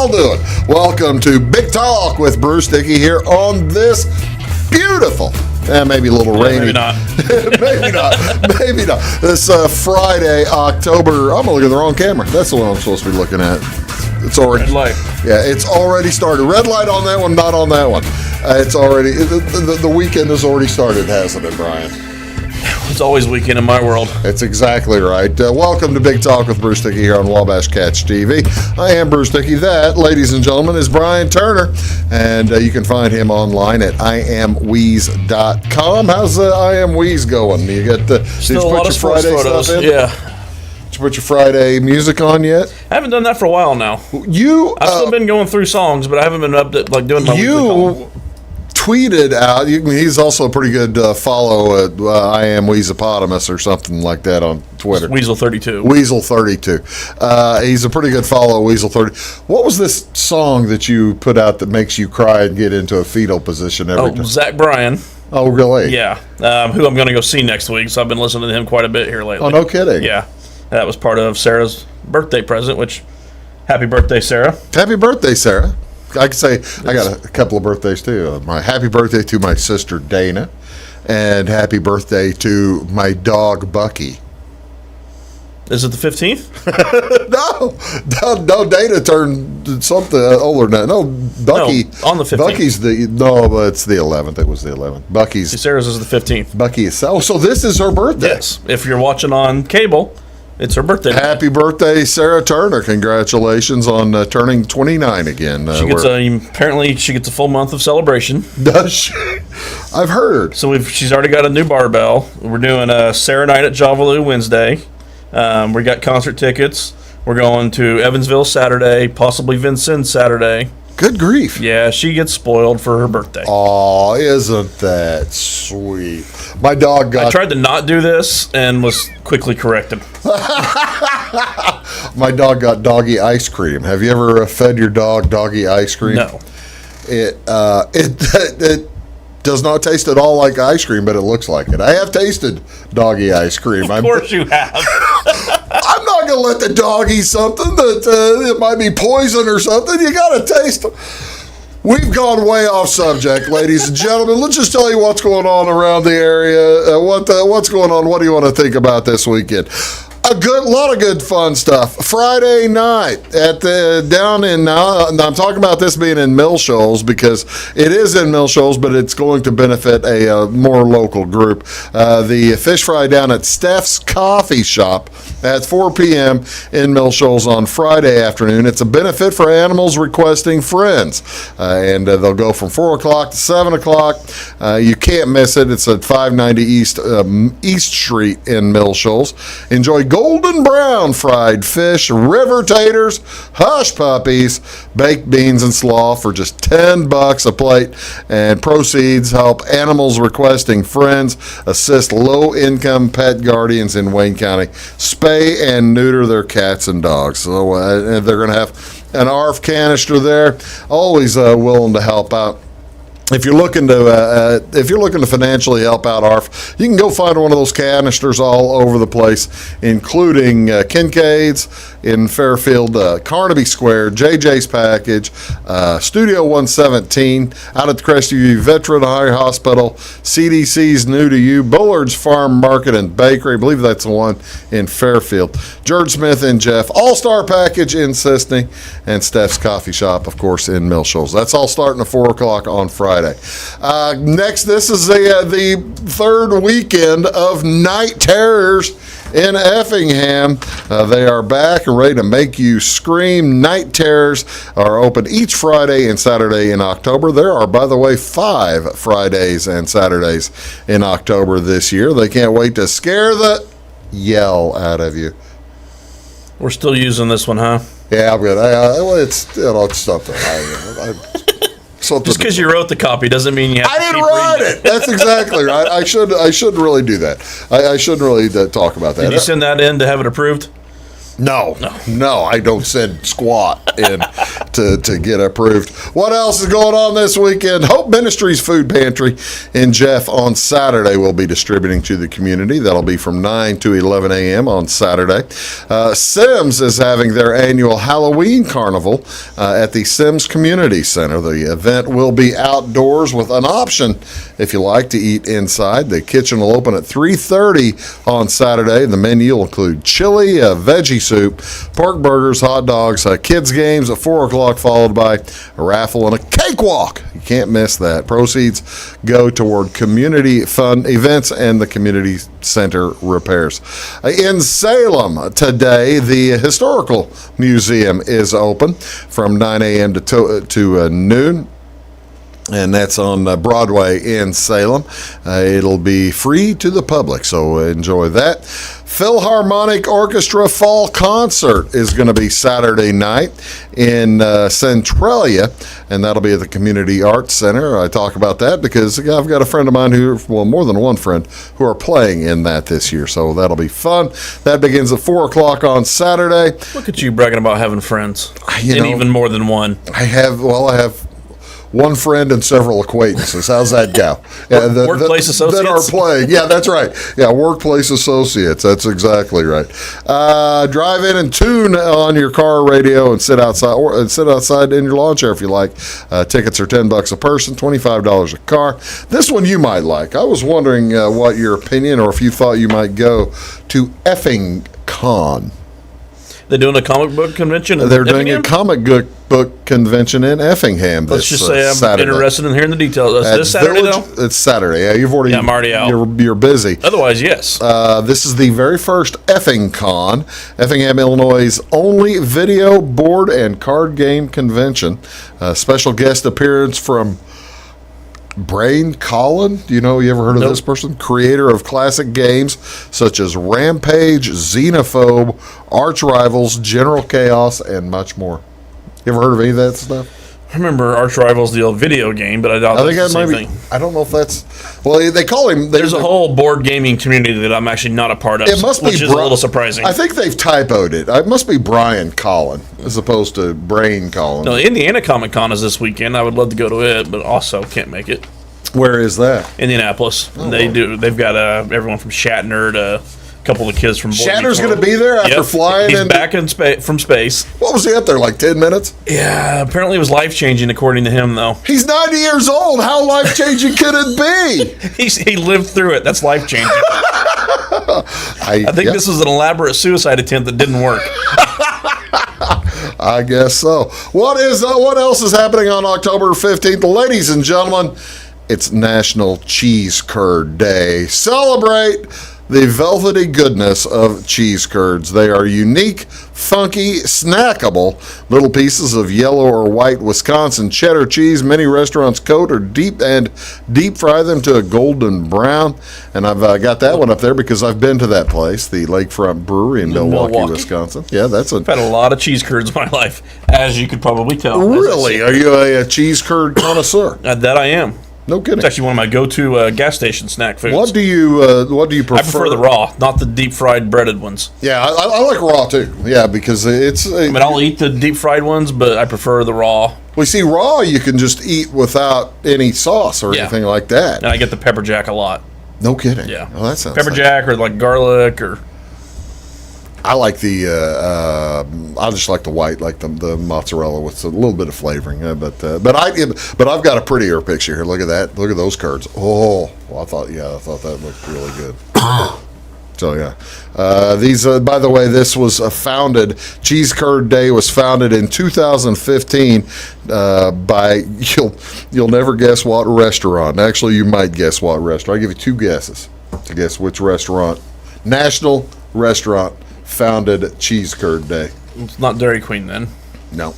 y'all doing? Welcome to Big Talk with Bruce Dickey here on this beautiful, maybe a little rainy. Maybe not. maybe not. This Friday, October, I'm looking at the wrong camera. That's the one I'm supposed to be looking at. It's already, red light. Yeah, it's already started. Red light on that one, not on that one. It's already, the weekend has already started, hasn't it, Brian? It's always weekend in my world. That's exactly right. Welcome to Big Talk with Bruce Dickey here on Wabash Catch TV. I am Bruce Dickey. That, ladies and gentlemen, is Brian Turner. And you can find him online at iamweeze.com. How's I Am Weeze going? You got the Still a lot of sports photos. Yeah. Did you put your Friday music on yet? I haven't done that for a while now. I've still been going through songs, but I haven't been doing my weekly column. Tweeted out. He's also a pretty good follow at I Am Weezeopotamus or something like that on Twitter. Weasel32. Weasel32. He's a pretty good follow, Weasel30. What was this song that you put out that makes you cry and get into a fetal position every time? Zach Bryan. Oh, really? Yeah. Who I'm going to go see next week, so I've been listening to him quite a bit here lately. Oh, no kidding. Yeah. That was part of Sarah's birthday present, which, happy birthday, Sarah. Happy birthday, Sarah. I could say I got a couple of birthdays too. My happy birthday to my sister Dana, and happy birthday to my dog Bucky. Is it the 15th? No. Dana turned something older than that. No, Bucky. No, on the 15th. Bucky's but it's the 11th. It was the 11th. Bucky's. Sarah's is the 15th. Bucky is. So this is her birthday. Yes. If you're watching on cable, it's her birthday. Happy birthday, Sarah Turner. Congratulations on turning 29 again. Apparently she gets a full month of celebration. Does she? I've heard. So she's already got a new barbell. We're doing a Sarah night at Javaloo Wednesday. We got concert tickets. We're going to Evansville Saturday, possibly Vincennes Saturday. Good grief. Yeah, she gets spoiled for her birthday. Oh, isn't that sweet? My dog got... I tried to not do this and was quickly corrected. My dog got doggy ice cream. Have you ever fed your dog doggy ice cream? No. It does not taste at all like ice cream, but it looks like it. I have tasted doggy ice cream. Of course you have. I'm not going to let the dog eat something that it might be poison or something. You got to taste it. We've gone way off subject, ladies and gentlemen. Let's just tell you what's going on around the area. What's going on? What do you want to think about this weekend? A lot of good fun stuff. Friday night I'm talking about this being in Mill Shoals because it is in Mill Shoals, but it's going to benefit a more local group. The fish fry down at Steph's Coffee Shop at 4 p.m. in Mill Shoals on Friday afternoon. It's a benefit for animals requesting friends, and they'll go from 4 o'clock to 7 o'clock. You can't miss it. It's at 590 East Street in Mill Shoals. Enjoy golden brown fried fish, river taters, hush puppies, baked beans, and slaw for just $10 a plate. And proceeds help animals requesting friends, assist low-income pet guardians in Wayne County, spay and neuter their cats and dogs. So they're going to have an ARF canister there. Always willing to help out. If you're looking to financially help out ARF, you can go find one of those canisters all over the place, including Kincaid's in Fairfield, Carnaby Square, JJ's Package, Studio 117 out at the Crestview Veterinary Hospital, CDC's New to You, Bullard's Farm Market and Bakery, I believe that's the one in Fairfield, George Smith and Jeff, All-Star Package in Sisney, and Steph's Coffee Shop, of course, in Mill Shoals. That's all starting at 4 o'clock on Friday. Next, this is the third weekend of Night Terrors in Effingham. They are back and ready to make you scream. Night Terrors are open each Friday and Saturday in October. There are, by the way, 5 Fridays and Saturdays in October this year. They can't wait to scare the yell out of you. We're still using this one, huh? Yeah, I'm good. It's something. Just because you wrote the copy doesn't mean you have to keep write it. That's exactly right. I shouldn't really do that. I shouldn't really talk about that. Did you send that in to have it approved? No, I don't send squat in to get approved. What else is going on this weekend? Hope Ministries Food Pantry in Jeff on Saturday will be distributing to the community. That'll be from 9 to 11 a.m. on Saturday. Sims is having their annual Halloween Carnival at the Sims Community Center. The event will be outdoors with an option, if you like, to eat inside. The kitchen will open at 3:30 on Saturday. The menu will include chili, veggie soup, pork burgers, hot dogs, kids games at 4 o'clock, followed by a raffle and a cakewalk. You can't miss that. Proceeds go toward community fun events and the community center repairs. In Salem today, the Historical Museum is open from 9 a.m. to noon. And that's on Broadway in Salem. It'll be free to the public, so enjoy that. Philharmonic Orchestra Fall Concert is going to be Saturday night in Centralia, and that'll be at the Community Arts Center. I talk about that because I've got a friend of mine more than one friend, who are playing in that this year, so that'll be fun. That begins at 4 o'clock on Saturday. Look at you bragging about having friends, even more than one. I have one friend and several acquaintances. How's that go? Yeah, workplace associates? That are playing. Yeah, that's right. Yeah, workplace associates. That's exactly right. Drive in and tune on your car radio and sit outside in your lawn chair if you like. Tickets are $10 a person, $25 a car. This one you might like. I was wondering what your opinion, or if you thought you might go to Effing Con. They're doing a comic book convention in They're doing Effingham? a comic book convention in Effingham Let's this just say I'm Saturday. interested in hearing the details. Is this Saturday, though? It's Saturday. Yeah, I'm already out. You're busy. Otherwise, yes. This is the very first Effing Con, Effingham, Illinois' only video, board, and card game convention. Special guest appearance from Brain Collin. You ever heard of this person? Creator of classic games such as Rampage, Xenophobe, Arch Rivals, General Chaos, and much more. You ever heard of any of that stuff? I remember Arch Rivals, the old video game, but I doubt that's the same thing. I don't know if that's... Well, they call him... There's a whole board gaming community that I'm actually not a part of, It must be which is a little surprising. I think they've typoed it. It must be Brian Collin as opposed to Brain Collin. No, Indiana Comic Con is this weekend. I would love to go to it, but also can't make it. Where is that? Indianapolis. They've got everyone from Shatner to a couple of the kids from Boy Shatner's Meets going to be there after flying? He's back from space. What was he up there, like 10 minutes? Yeah, apparently it was life-changing according to him, though. He's 90 years old. How life-changing could it be? He lived through it. That's life-changing. I think this was an elaborate suicide attempt that didn't work. I guess so. What else is happening on October 15th? Ladies and gentlemen, it's National Cheese Curd Day. Celebrate the velvety goodness of cheese curds. They are unique, funky, snackable little pieces of yellow or white Wisconsin cheddar cheese. Many restaurants coat or deep fry them to a golden brown. And I've got that one up there because I've been to that place, the Lakefront Brewery in Milwaukee, Wisconsin. Yeah, I've had a lot of cheese curds in my life, as you could probably tell. Really? Are you a cheese curd connoisseur? That I am. No kidding. It's actually one of my go-to gas station snack foods. What do you prefer? I prefer the raw, not the deep-fried breaded ones. Yeah, I like raw too. Yeah, because it's... I'll eat the deep-fried ones, but I prefer the raw. We see raw you can just eat without any sauce or anything like that. And I get the pepper jack a lot. No kidding. Yeah. Oh, that sounds pepper jack or like garlic or... I like I just like the white, like the mozzarella with a little bit of flavoring. But I've got a prettier picture here. Look at that. Look at those curds. Oh, well, I thought that looked really good. So yeah, these. By the way, this was founded. Cheese Curd Day was founded in 2015 by you'll never guess what restaurant. Actually, you might guess what restaurant. I'll give you two guesses to guess which restaurant. National restaurant founded Cheese Curd Day. It's not Dairy Queen then. No.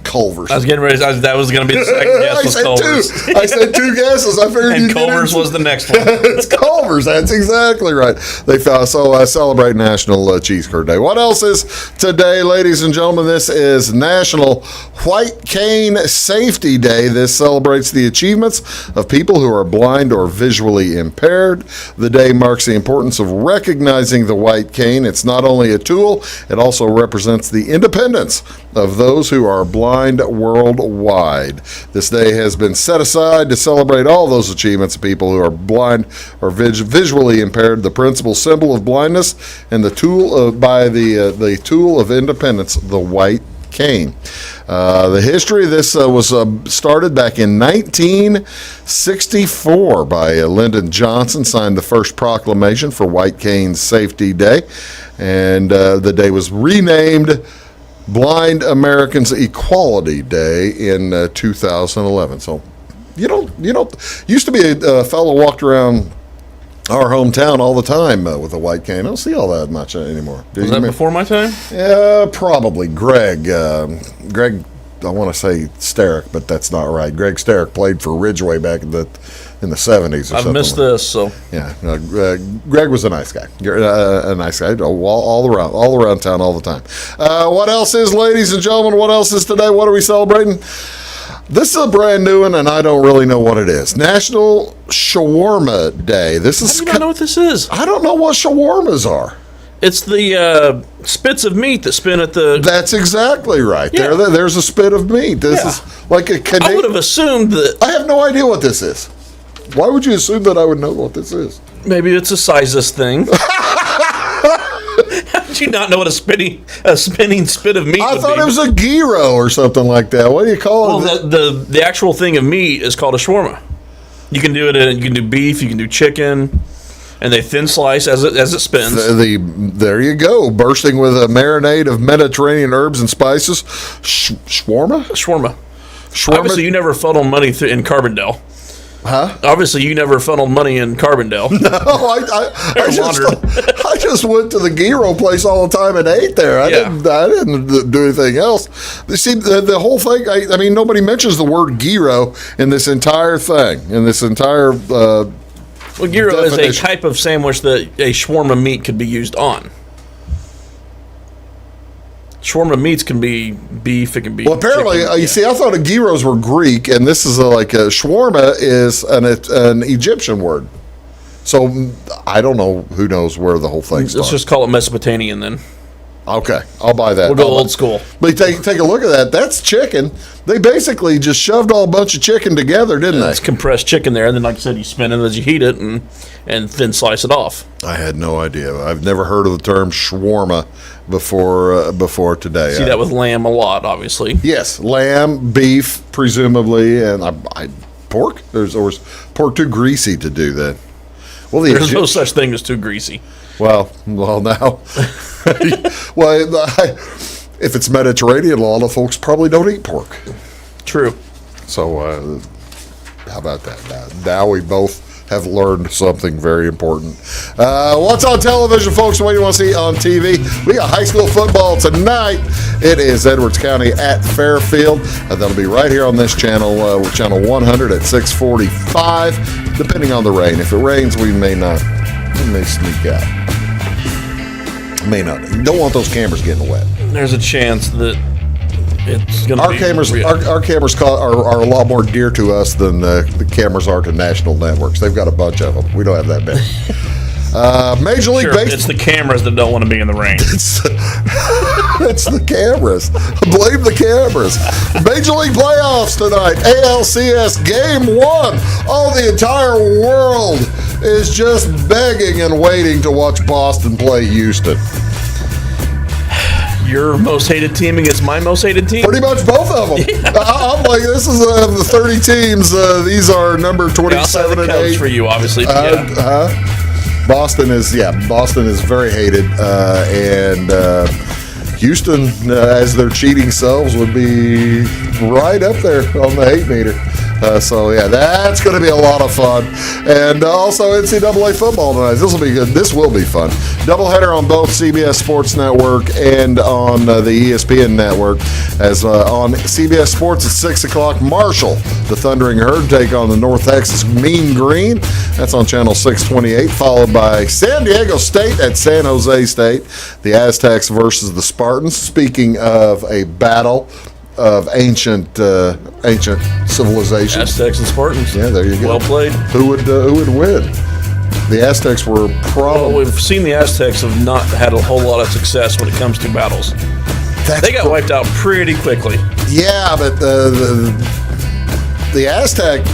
Culver's. I was getting ready. That was going to be the second guess. Was Culver's. I said two guesses. I figured And Culver's was the next one. It's Culver's. That's exactly right. They found celebrate National Cheese Curd Day. What else is today, ladies and gentlemen? This is National White Cane Safety Day. This celebrates the achievements of people who are blind or visually impaired. The day marks the importance of recognizing the white cane. It's not only a tool, it also represents the independence of those who are blind worldwide. This day has been set aside to celebrate all those achievements of people who are blind or visually impaired. The principal symbol of blindness and the tool the tool of independence, the white cane. The history of this was started back in 1964 by Lyndon Johnson, signed the first proclamation for White Cane Safety Day, and the day was renamed Blind Americans Equality Day in 2011. So used to be a fellow walked around our hometown all the time with a white cane. I don't see all that much anymore. Was that before my time? Yeah, probably. Greg, I want to say Sterrick, but that's not right. Greg Sterrick played for Ridgeway back in the 70s. I've missed this, so yeah. Greg was a nice guy. A nice guy all around town all the time. What else is, ladies and gentlemen? What else is today? What are we celebrating? This is a brand new one, and I don't really know what it is. National Shawarma Day. This is. How do you not know what this is? I don't know what shawarmas are. It's the spits of meat that spin at the. That's exactly right. Yeah. There's a spit of meat. This is like a Canadian. I would have assumed that. I have no idea what this is. Why would you assume that I would know what this is? Maybe it's a sizes thing. How did you not know what a spinning spit of meat I would thought be? it was a gyro or something like that. What do you call it? Well, the actual thing of meat is called a shawarma. You can do it. You can do beef. You can do chicken, and they thin slice as it spins. There you go, bursting with a marinade of Mediterranean herbs and spices. Shawarma. Shawarma. Obviously, you never funneled money in Carbondale. Huh? Obviously, you never funneled money in Carbondale. No, I just went to the gyro place all the time and ate there. I didn't do anything else. See, the whole thing. I mean, nobody mentions the word gyro in this entire thing. In this entire. Well, gyro is a type of sandwich that a shawarma meat could be used on. Shawarma meats can be beef, it can be. Well, apparently, chicken, you see, I thought gyros were Greek, and this is like a shawarma is an Egyptian word. So I don't know. Who knows where the whole thing started? Let's just call it Mesopotamian then. Okay, I'll buy that. We'll go old school. But take a look at that. That's chicken. They basically just shoved all a bunch of chicken together, didn't they? It's compressed chicken there, and then, like I said, you spin it as you heat it and thin slice it off. I had no idea. I've never heard of the term shawarma before today. See that with lamb a lot, obviously. Yes, lamb, beef, presumably, and pork. Or was pork too greasy to do that? Well, there's no such thing as too greasy. Well, now. If it's Mediterranean, a lot of folks probably don't eat pork. True. So, how about that? Now we both have learned something very important. What's on television, folks? What do you want to see on TV? We got high school football tonight. It is Edwards County at Fairfield. That'll be right here on this channel, channel 100 at 6:45, depending on the rain. If it rains, we may sneak out. May not. You don't want those cameras getting wet. There's a chance that it's going to be cameras. Our cameras are a lot more dear to us than the cameras are to national networks. They've got a bunch of them. We don't have that many. Major League Baseball. It's the cameras that don't want to be in the rain. It's the cameras. Blame the cameras. Major League playoffs tonight. ALCS Game 1. Oh, the entire world is just begging and waiting to watch Boston play Houston. Your most hated team against my most hated team? Pretty much both of them. Yeah. I'm like, this is the 30 teams. These are number 27 and 8. For you, obviously. Boston is very hated, and Houston, as their cheating selves, would be right up there on the hate meter. So yeah, that's going to be a lot of fun. And also NCAA football tonight. This will be good. This will be fun. Doubleheader on both CBS Sports Network and on the ESPN Network. As on CBS Sports at 6 o'clock, Marshall, the Thundering Herd, take on the North Texas Mean Green. That's on Channel 628, followed by San Diego State at San Jose State. The Aztecs versus the Spartans. Speaking of a battle of ancient civilizations. Aztecs and Spartans. Yeah, there you go. Well played. Who would win? The Aztecs were probably. Well, we've seen the Aztecs have not had a whole lot of success when it comes to battles. They got wiped out pretty quickly. Yeah, but the Aztec.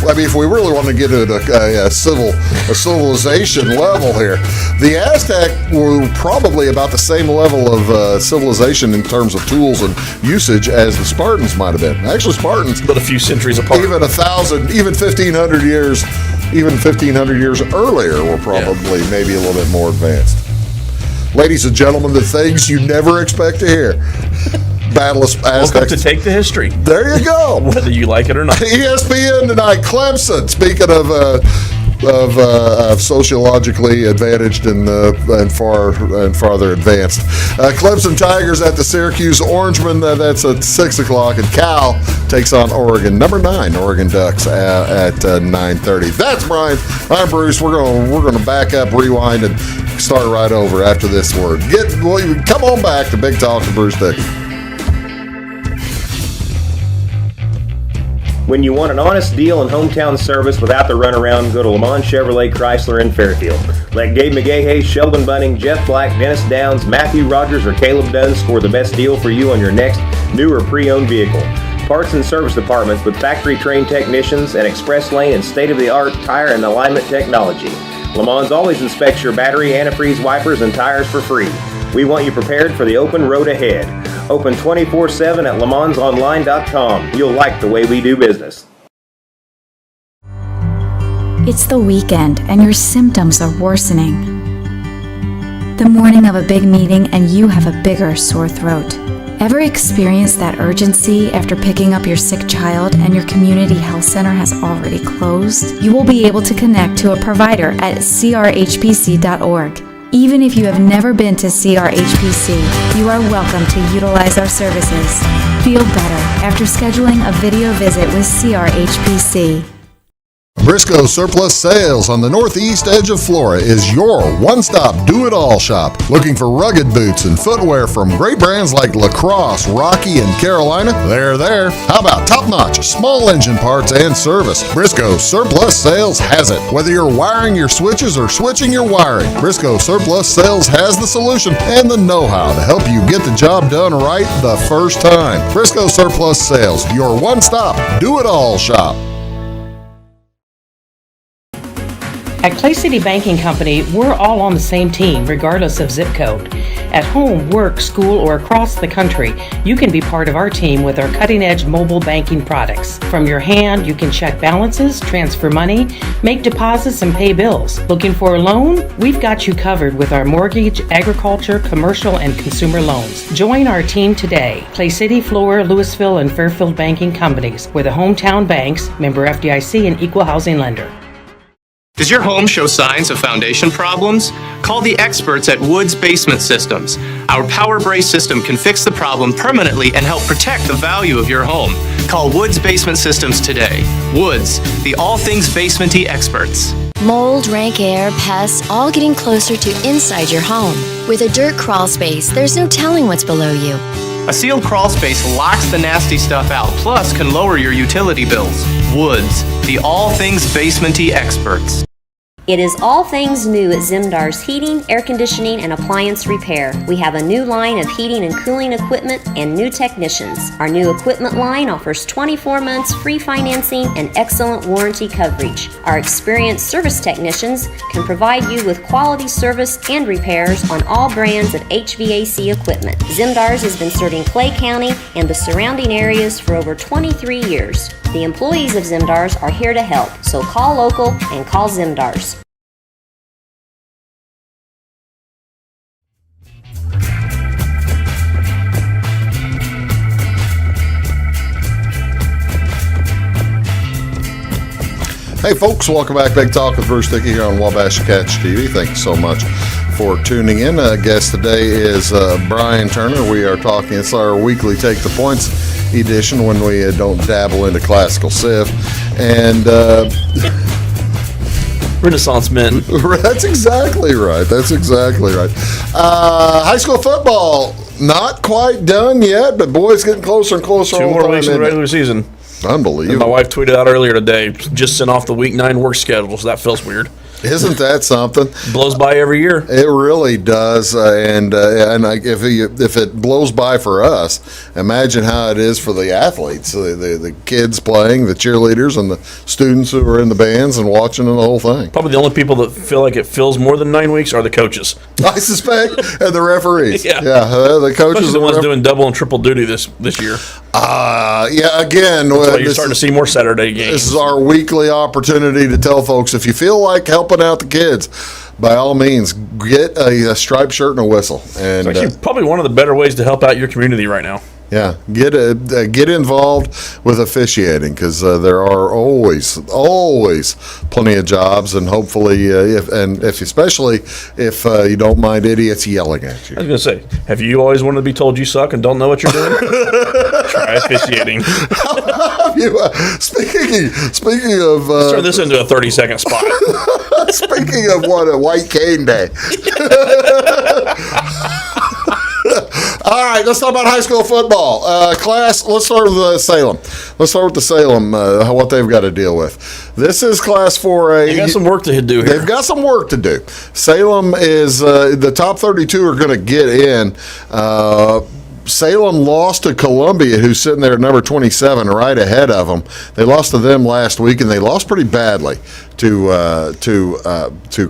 I mean, if we really want to get at a civilization level here, the Aztec were probably about the same level of civilization in terms of tools and usage as the Spartans might have been. Actually, Spartans, but a few centuries apart. Even 1,000, even 1,500 years, earlier were probably maybe a little bit more advanced. Ladies and gentlemen, the things you never expect to hear. Battle of Aztecs. Welcome to Take the History. There you go. Whether you like it or not. ESPN tonight, Clemson. Speaking of sociologically advantaged and farther advanced, Clemson Tigers at the Syracuse Orangemen. That's at 6 o'clock, and Cal takes on Oregon. Number 9, Oregon Ducks at 9:30. That's Brian. I'm Bruce. We're gonna back up, rewind, and start right over after this word. Come on back to Big Talk with Bruce Dickey. When you want an honest deal and hometown service without the runaround, go to Lamont Chevrolet Chrysler in Fairfield. Let Gabe McGahey, Sheldon Bunning, Jeff Black, Dennis Downs, Matthew Rogers, or Caleb Dunn score the best deal for you on your next new or pre-owned vehicle. Parts and service departments with factory-trained technicians and express lane and state-of-the-art tire and alignment technology. Lamont always inspects your battery, antifreeze, wipers, and tires for free. We want you prepared for the open road ahead. Open 24/7 at LeMansOnline.com. You'll like the way we do business. It's the weekend and your symptoms are worsening. The morning of a big meeting and you have a bigger sore throat. Ever experienced that urgency after picking up your sick child and your community health center has already closed? You will be able to connect to a provider at crhpc.org. Even if you have never been to CRHPC, you are welcome to utilize our services. Feel better after scheduling a video visit with CRHPC. Briscoe Surplus Sales on the northeast edge of Flora is your one-stop do-it-all shop. Looking for rugged boots and footwear from great brands like Lacrosse, Rocky, and Carolina? They're there. How about top-notch small engine parts and service? Briscoe Surplus Sales has it. Whether you're wiring your switches or switching your wiring, Briscoe Surplus Sales has the solution and the know-how to help you get the job done right the first time. Briscoe Surplus Sales, your one-stop do-it-all shop. At Clay City Banking Company, we're all on the same team, regardless of zip code. At home, work, school, or across the country, you can be part of our team with our cutting-edge mobile banking products. From your hand, you can check balances, transfer money, make deposits, and pay bills. Looking for a loan? We've got you covered with our mortgage, agriculture, commercial, and consumer loans. Join our team today. Clay City, Flora, Louisville, and Fairfield Banking Companies. We're the hometown banks, member FDIC, and equal housing lender. Does your home show signs of foundation problems? Call the experts at Woods Basement Systems. Our Power Brace system can fix the problem permanently and help protect the value of your home. Call Woods Basement Systems today. Woods, the all things basement-y experts. Mold, rank air, pests, all getting closer to inside your home. With a dirt crawl space, there's no telling what's below you. A sealed crawl space locks the nasty stuff out, plus can lower your utility bills. Woods, the all things basement-y experts. It is all things new at Zimdar's Heating, Air Conditioning, and Appliance Repair. We have a new line of heating and cooling equipment and new technicians. Our new equipment line offers 24 months free financing and excellent warranty coverage. Our experienced service technicians can provide you with quality service and repairs on all brands of HVAC equipment. Zimdar's has been serving Clay County and the surrounding areas for over 23 years. The employees of Zimdar's are here to help, so call local and call Zimdar's. Hey, folks, welcome back. Big Talk with Bruce Dickey here on Wabash Catch TV. Thank you so much for tuning in. Guest today is Brian Turner. We are talking, it's our weekly Take the Points edition when we don't dabble into classical civ. And Renaissance men. That's exactly right. High school football, not quite done yet, but boys getting closer and closer. 2 more weeks in the regular season. Unbelievable. And my wife tweeted out earlier today, just sent off the week 9 work schedule, so that feels weird. Isn't that something? Blows by every year. It really does, if it blows by for us, imagine how it is for the athletes, the kids playing, the cheerleaders, and the students who are in the bands and watching the whole thing. Probably the only people that feel like it feels more than 9 weeks are the coaches. I suspect, and the referees. Yeah, the coaches. Especially the ones doing double and triple duty this year. Again, that's why you're starting to see more Saturday games. This is our weekly opportunity to tell folks, if you feel like helping out the kids, by all means, get a striped shirt and a whistle. And it's actually probably one of the better ways to help out your community right now. Yeah, get involved with officiating, because there are always plenty of jobs, and hopefully, especially if you don't mind idiots yelling at you. I was going to say, have you always wanted to be told you suck and don't know what you're doing? Try officiating. Speaking of, let's turn this into a 30-second spot. Speaking of what, a white cane day. All right, let's talk about high school football. Class, let's start with Salem. What they've got to deal with. This is Class 4A. They got some work to do here. They've got some work to do. Salem is, the top 32 are going to get in. Salem lost to Columbia, who's sitting there at number 27, right ahead of them. They lost to them last week, and they lost pretty badly to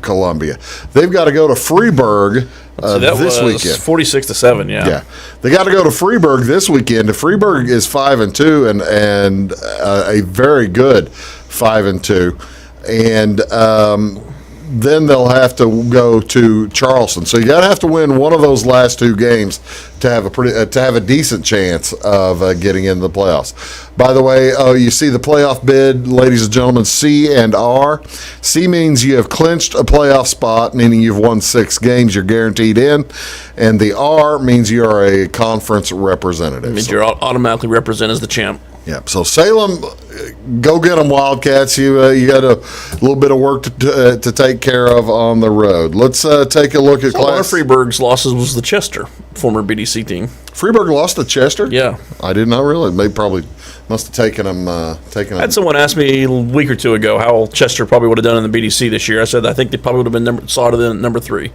Columbia. They've got to go to Freeburg this weekend. 46-7, yeah. They got to go to Freeburg this weekend. Freeburg is 5-2 and a very good 5-2, and then they'll have to go to Charleston. So you got to have to win one of those last 2 games to have a decent chance of getting into the playoffs. By the way, you see the playoff bid, ladies and gentlemen, C and R. C means you have clinched a playoff spot, meaning you've won 6 games, you're guaranteed in, and the R means you are a conference representative. It means you're automatically represented as the champ. Yeah, so Salem, go get them, Wildcats. You got a little bit of work to take care of on the road. Let's take a look at One of Freeburg's losses was the Chester, former BDC team. Freeburg lost to Chester? Yeah. I did not realize. They probably must have taken them. I had someone ask me a week or 2 ago how Chester probably would have done in the BDC this year. I said I think they probably would have been slotted in number 3.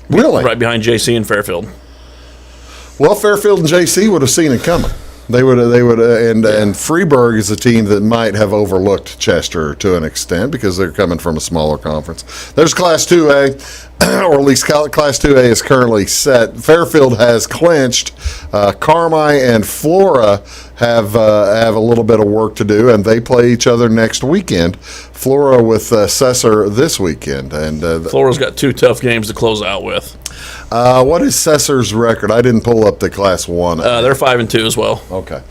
Really? Right behind JC and Fairfield. Well, Fairfield and JC would have seen it coming. They would, and Freeburg is a team that might have overlooked Chester to an extent because they're coming from a smaller conference. There's Class 2A, or at least Class 2A is currently set. Fairfield has clinched. Carmi and Flora have a little bit of work to do, and they play each other next weekend. Flora with Cesar this weekend, and Flora's got 2 tough games to close out with. What is Cesar's record? I didn't pull up the Class 1. They're 5-2 as well. Okay.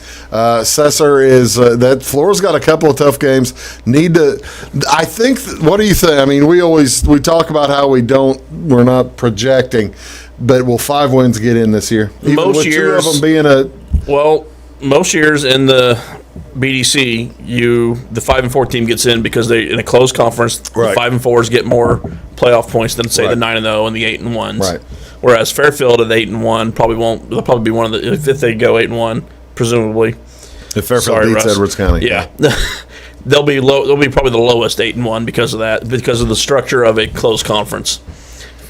Cesar is that Flora's got a couple of tough games. I think. What do you think? I mean, we talk about how we're not projecting, but will 5 wins get in this year? Even most with years, 2 of them being most years in the BDC, the 5-4 team gets in because they in a closed conference. Right. The 5-4s get more playoff points than say Right. the 9-0 and the 8-1s. Right. Whereas Fairfield at 8-1 probably won't. They'll probably be one of the if they go 8-1, presumably. If Fairfield beats Russ. Edwards County, yeah. They'll be low. They'll be probably the lowest 8-1 because of that, because of the structure of a closed conference.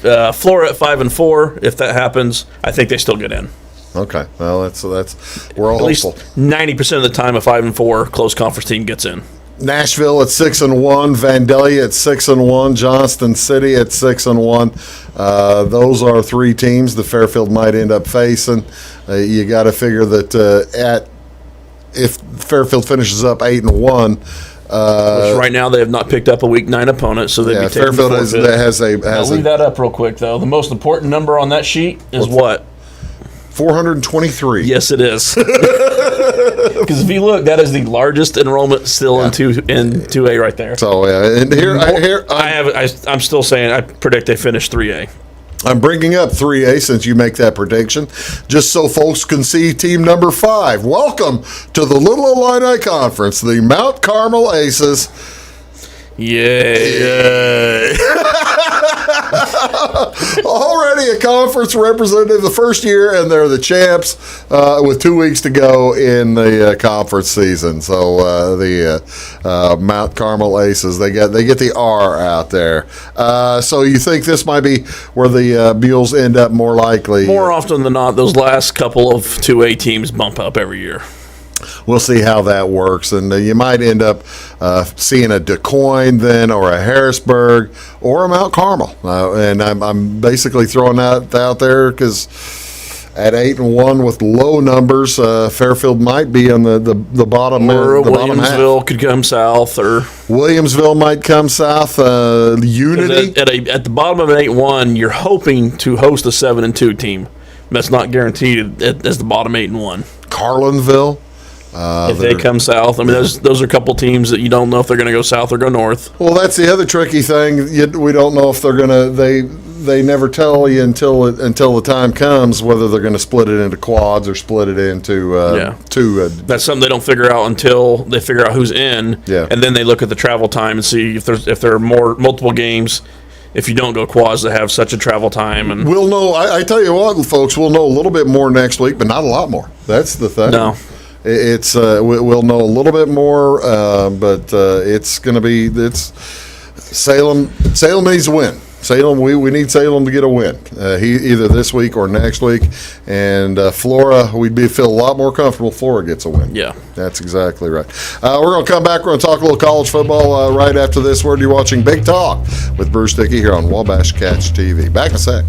Flora at 5-4, if that happens, I think they still get in. Okay, well that's we're all At least hopeful. 90% of the time, a 5-4 closed conference team gets in. Nashville at 6-1, Vandalia at 6-1, Johnston City at 6-1. Those are 3 teams that Fairfield might end up facing. You got to figure that if Fairfield finishes up 8-1. Which right now they have not picked up a week 9 opponent, so they'd be taking Fairfield the has Now leave that up real quick though. The most important number on that sheet is what? 423. Yes, it is. Because if you look, that is the largest enrollment still in 2A right there. So and I'm still saying I predict they finish 3A. I'm bringing up 3A since you make that prediction, just so folks can see team number 5. Welcome to the Little Illini Conference, the Mount Carmel Aces. Yay. Already a conference representative the first year, and they're the champs with 2 weeks to go in the conference season. So the Mount Carmel Aces, they get the R out there. So you think this might be where the Mules end up more likely? More often than not, those last couple of 2A teams bump up every year. We'll see how that works, and you might end up seeing a DeCoin then, or a Harrisburg, or a Mount Carmel. And I'm basically throwing that out there because at 8-1 with low numbers, Fairfield might be on the bottom. Or the bottom Williamsville half. could come south, or Williamsville might come south. Unity at the bottom of an 8-1, you're hoping to host a 7-2 team. That's not guaranteed as the bottom 8-1. Carlinville. If they come south, I mean, those are a couple teams that you don't know if they're going to go south or go north. Well, that's the other tricky thing. We don't know if they're going to. They never tell you until the time comes whether they're going to split it into quads or split it into two. That's something they don't figure out until they figure out who's in. Yeah. And then they look at the travel time and see if there are multiple games. If you don't go quads, that have such a travel time, and we'll know. I tell you what, folks, we'll know a little bit more next week, but not a lot more. That's the thing. No. It's we'll know a little bit more, but it's going to be Salem. Salem needs a win. Salem, we need Salem to get a win. Either this week or next week. And Flora, we'd feel a lot more comfortable if Flora gets a win. Yeah, that's exactly right. We're going to come back. We're going to talk a little college football right after this word. You're watching Big Talk with Bruce Dickey here on Wabash Catch TV. Back in a sec.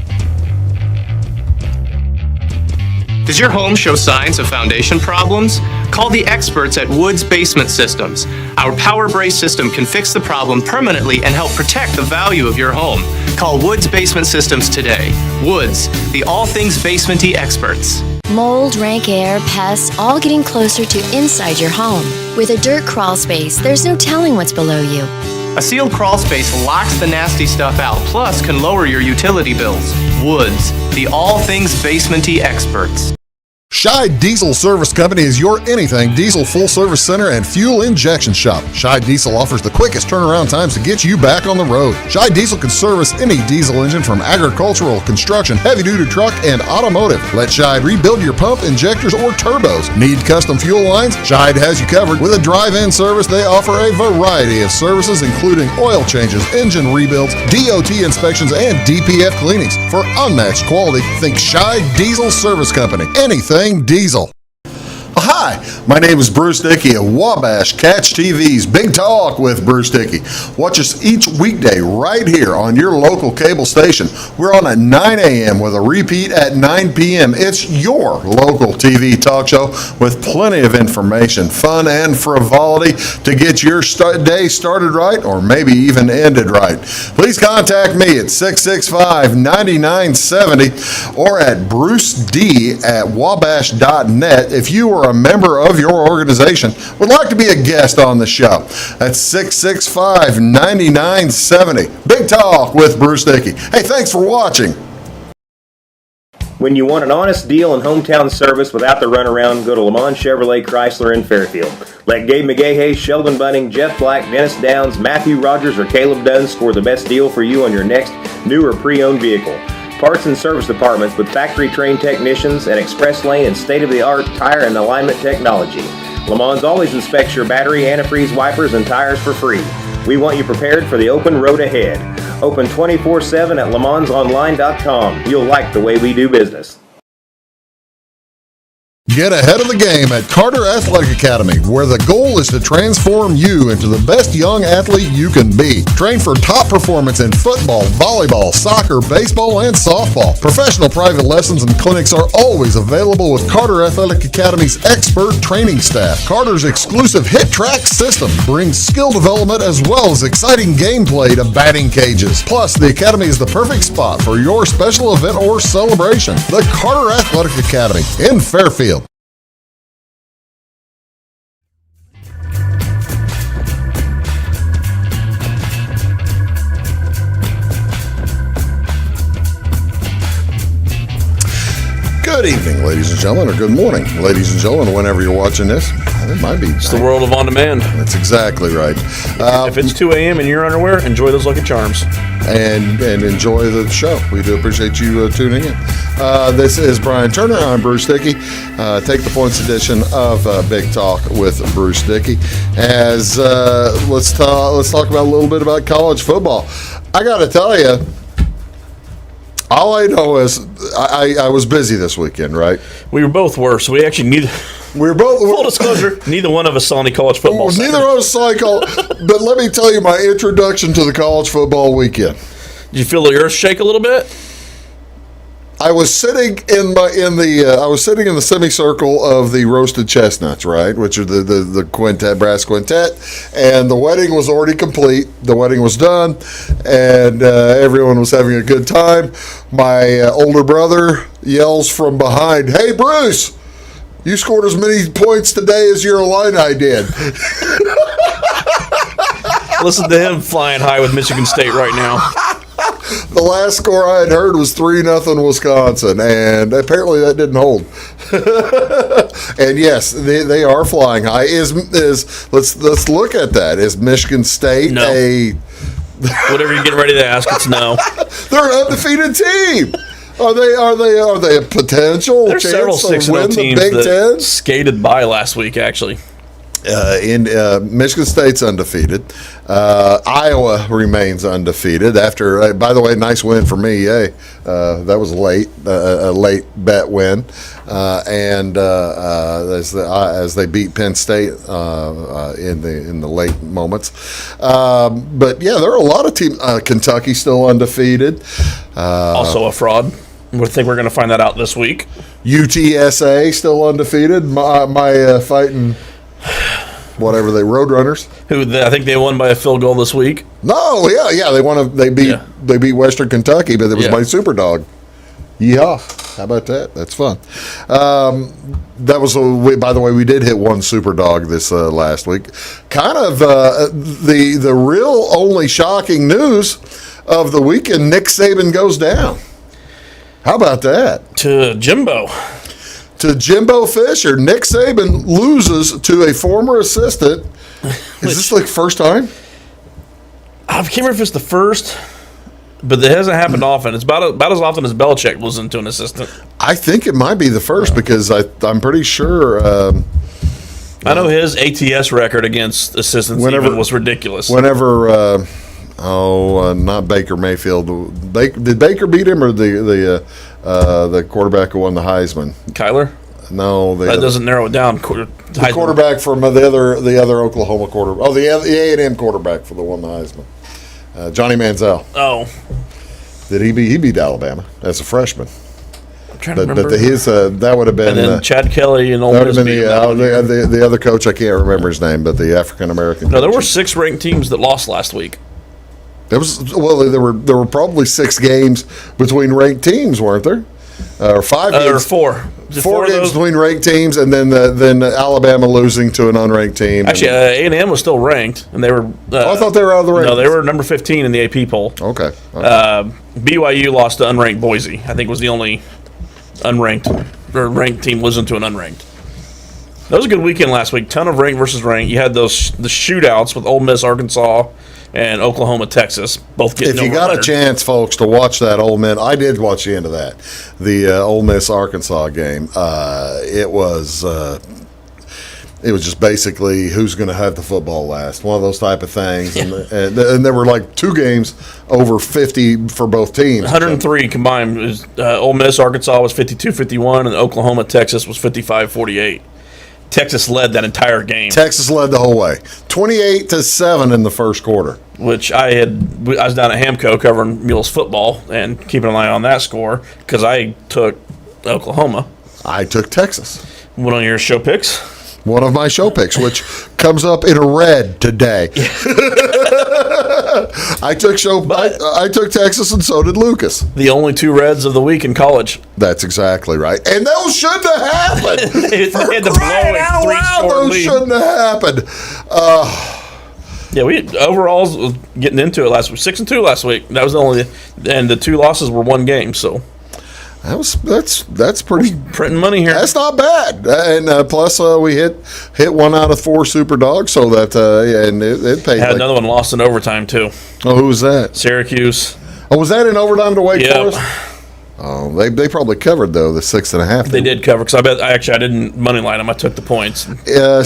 Does your home show signs of foundation problems? Call the experts at Woods Basement Systems. Our Power Brace system can fix the problem permanently and help protect the value of your home. Call Woods Basement Systems today. Woods, the all things basementy experts. Mold, rank air, pests, all getting closer to inside your home. With a dirt crawl space, there's no telling what's below you. A sealed crawl space locks the nasty stuff out, plus can lower your utility bills. Woods, the all things basementy experts. Scheid Diesel Service Company is your anything diesel full-service center and fuel injection shop. Scheid Diesel offers the quickest turnaround times to get you back on the road. Scheid Diesel can service any diesel engine from agricultural, construction, heavy-duty truck, and automotive. Let Scheid rebuild your pump, injectors, or turbos. Need custom fuel lines? Scheid has you covered. With a drive-in service, they offer a variety of services, including oil changes, engine rebuilds, DOT inspections, and DPF cleanings. For unmatched quality, think Scheid Diesel Service Company. Anything diesel. Hi, my name is Bruce Dickey of Wabash Catch TV's Big Talk with Bruce Dickey. Watch us each weekday right here on your local cable station. We're on at 9 a.m. with a repeat at 9 p.m. It's your local TV talk show with plenty of information, fun, and frivolity to get your day started right or maybe even ended right. Please contact me at 665-9970 or at bruced@wabash.net if you are a member of your organization would like to be a guest on the show. That's 665-9970. Big Talk with Bruce Dickey. Hey, thanks for watching. When you want an honest deal and hometown service without the runaround, go to Lamont Chevrolet Chrysler in Fairfield. Let Gabe McGahey, Sheldon Bunning, Jeff Black, Dennis Downs, Matthew Rogers, or Caleb Dunn score the best deal for you on your next new or pre-owned vehicle. Parts and service departments with factory-trained technicians and express lane and state-of-the-art tire and alignment technology. Lamont always inspects your battery, antifreeze, wipers, and tires for free. We want you prepared for the open road ahead. Open 24/7 at LeMansOnline.com. You'll like the way we do business. Get ahead of the game at Carter Athletic Academy, where the goal is to transform you into the best young athlete you can be. Train for top performance in football, volleyball, soccer, baseball, and softball. Professional private lessons and clinics are always available with Carter Athletic Academy's expert training staff. Carter's exclusive hit track system brings skill development as well as exciting gameplay to batting cages. Plus, the Academy is the perfect spot for your special event or celebration. The Carter Athletic Academy in Fairfield. Good evening, ladies and gentlemen, or good morning, ladies and gentlemen, whenever you're watching this. It might be. It's the world of on demand. That's exactly right. If it's 2 a.m. in your underwear, enjoy those Lucky Charms. And enjoy the show. We do appreciate you tuning in. This is Brian Turner. I'm Bruce Dickey. Take the Points edition of Big Talk with Bruce Dickey. As let's talk about a little bit about college football. I got to tell you, all I know is I was busy this weekend, right? We were both worse. So we actually full disclosure, neither one of us saw any college football. Neither of us saw college. But let me tell you my introduction to the college football weekend. Did you feel the earth shake a little bit? I was sitting in the semicircle of the roasted chestnuts, right, which are the quintet, brass quintet, and the wedding was already complete. The wedding was done, and everyone was having a good time. My older brother yells from behind, "Hey, Bruce, you scored as many points today as your Illini did." Listen to him flying high with Michigan State right now. The last score I had heard was 3-0 Wisconsin, and apparently that didn't hold. And yes, they are flying high. Let's look at that. Is Michigan State Whatever you're getting ready to ask, it's no. They're an undefeated team. Are they a potential There's chance several to win the 6-0 Big teams that Ten? skated by last week, actually. Michigan State's undefeated. Iowa remains undefeated. After, by the way, nice win for me. Yay! That was a late bet win, and as they beat Penn State in the late moments. But yeah, there are a lot of teams. Kentucky still undefeated. Also a fraud. We think we're going to find that out this week. UTSA still undefeated. My fighting. Whatever they Roadrunners, I think they won by a field goal this week. No, yeah, they won. They beat Western Kentucky, but it was by Superdog. Yeehaw! How about that? That's fun. That was by the way, we did hit one Superdog this last week. Kind of the real only shocking news of the weekend. Nick Saban goes down. How about that? To Jimbo Fisher. Nick Saban loses to a former assistant. Is this like first time? I can't remember if it's the first, but it hasn't happened often. It's about as often as Belichick losing to an assistant. I think it might be the first because I'm pretty sure. I know his ATS record against assistants was ridiculous. Whenever, not Baker Mayfield. Did Baker beat him or the quarterback who won the Heisman? Kyler? No, that doesn't narrow it down. The quarterback from the other Oklahoma quarterback. Oh, the A&M quarterback for the one the Heisman. Johnny Manziel. Oh, did he beat Alabama as a freshman? I'm trying to remember. But that would have been. And then Chad Kelly and Ole Miss. That would have been the other coach. I can't remember his name, but the African American. No, there were 6 ranked teams that lost last week. There were probably 6 games between ranked teams, weren't there? Or 5 games? Or 4. 4 games between ranked teams, and then Alabama losing to an unranked team. Actually, A&M was still ranked, and they were. I thought they were out of the rankings. No, they were number 15 in the AP poll. Okay. BYU lost to unranked Boise. I think was the only unranked or ranked team losing to an unranked. That was a good weekend last week. Ton of ranked versus ranked. You had the shootouts with Ole Miss, Arkansas, and Oklahoma, Texas, both getting. If you got a chance, folks, to watch that Ole Miss, I did watch the end of that, the Ole Miss Arkansas game. It was It was just basically who's going to have the football last, one of those type of things. And there were like 2 games over 50 for both teams. 103 combined. Was, Ole Miss, Arkansas was 52-51, and Oklahoma, Texas was 55-48. Texas led that entire game. Texas led the whole way, 28-7 in the first quarter. Which I was down at Hamco covering Mules football and keeping an eye on that score because I took Oklahoma. I took Texas. One of your show picks. One of my show picks, which comes up in a red today. I took Texas, and so did Lucas. The only 2 reds of the week in college. That's exactly right. And those shouldn't have happened. They had to blow a 3-score lead. Those shouldn't have happened. Yeah, we overall getting into it last week. 6-2 last week. That was the only, and the 2 losses were 1 game. So that's pretty printing money here. That's not bad. And plus we hit 1 out of 4 super dogs, so that and it paid. Had another one lost in overtime too. Oh, who was that? Syracuse. Oh, was that in overtime to Wake Forest? Oh, they probably covered though the 6.5. They did cover because I didn't money line them. I took the points.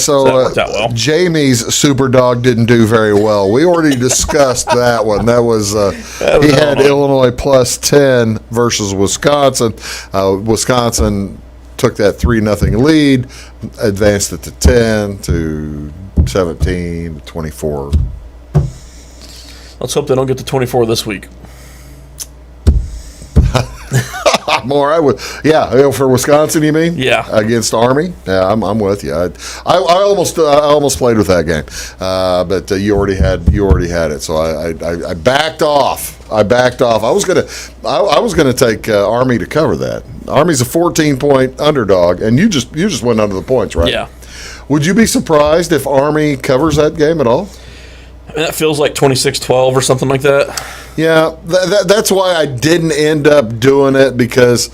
So that worked out well. Jamie's super dog didn't do very well. We already discussed that one. That was he had Illinois plus 10 versus Wisconsin. Wisconsin took that 3-0 lead, advanced it to 10 to 17 to 24. Let's hope they don't get to 24 this week. More, I would, for Wisconsin, you mean? Yeah, against Army. Yeah, I'm with you. I almost played with that game, but you already had it, so I backed off. I was gonna take Army to cover that. Army's a 14-point underdog, and you just went under the points, right? Yeah. Would you be surprised if Army covers that game at all? That feels like 26-12 or something like that. Yeah, that's why I didn't end up doing it, because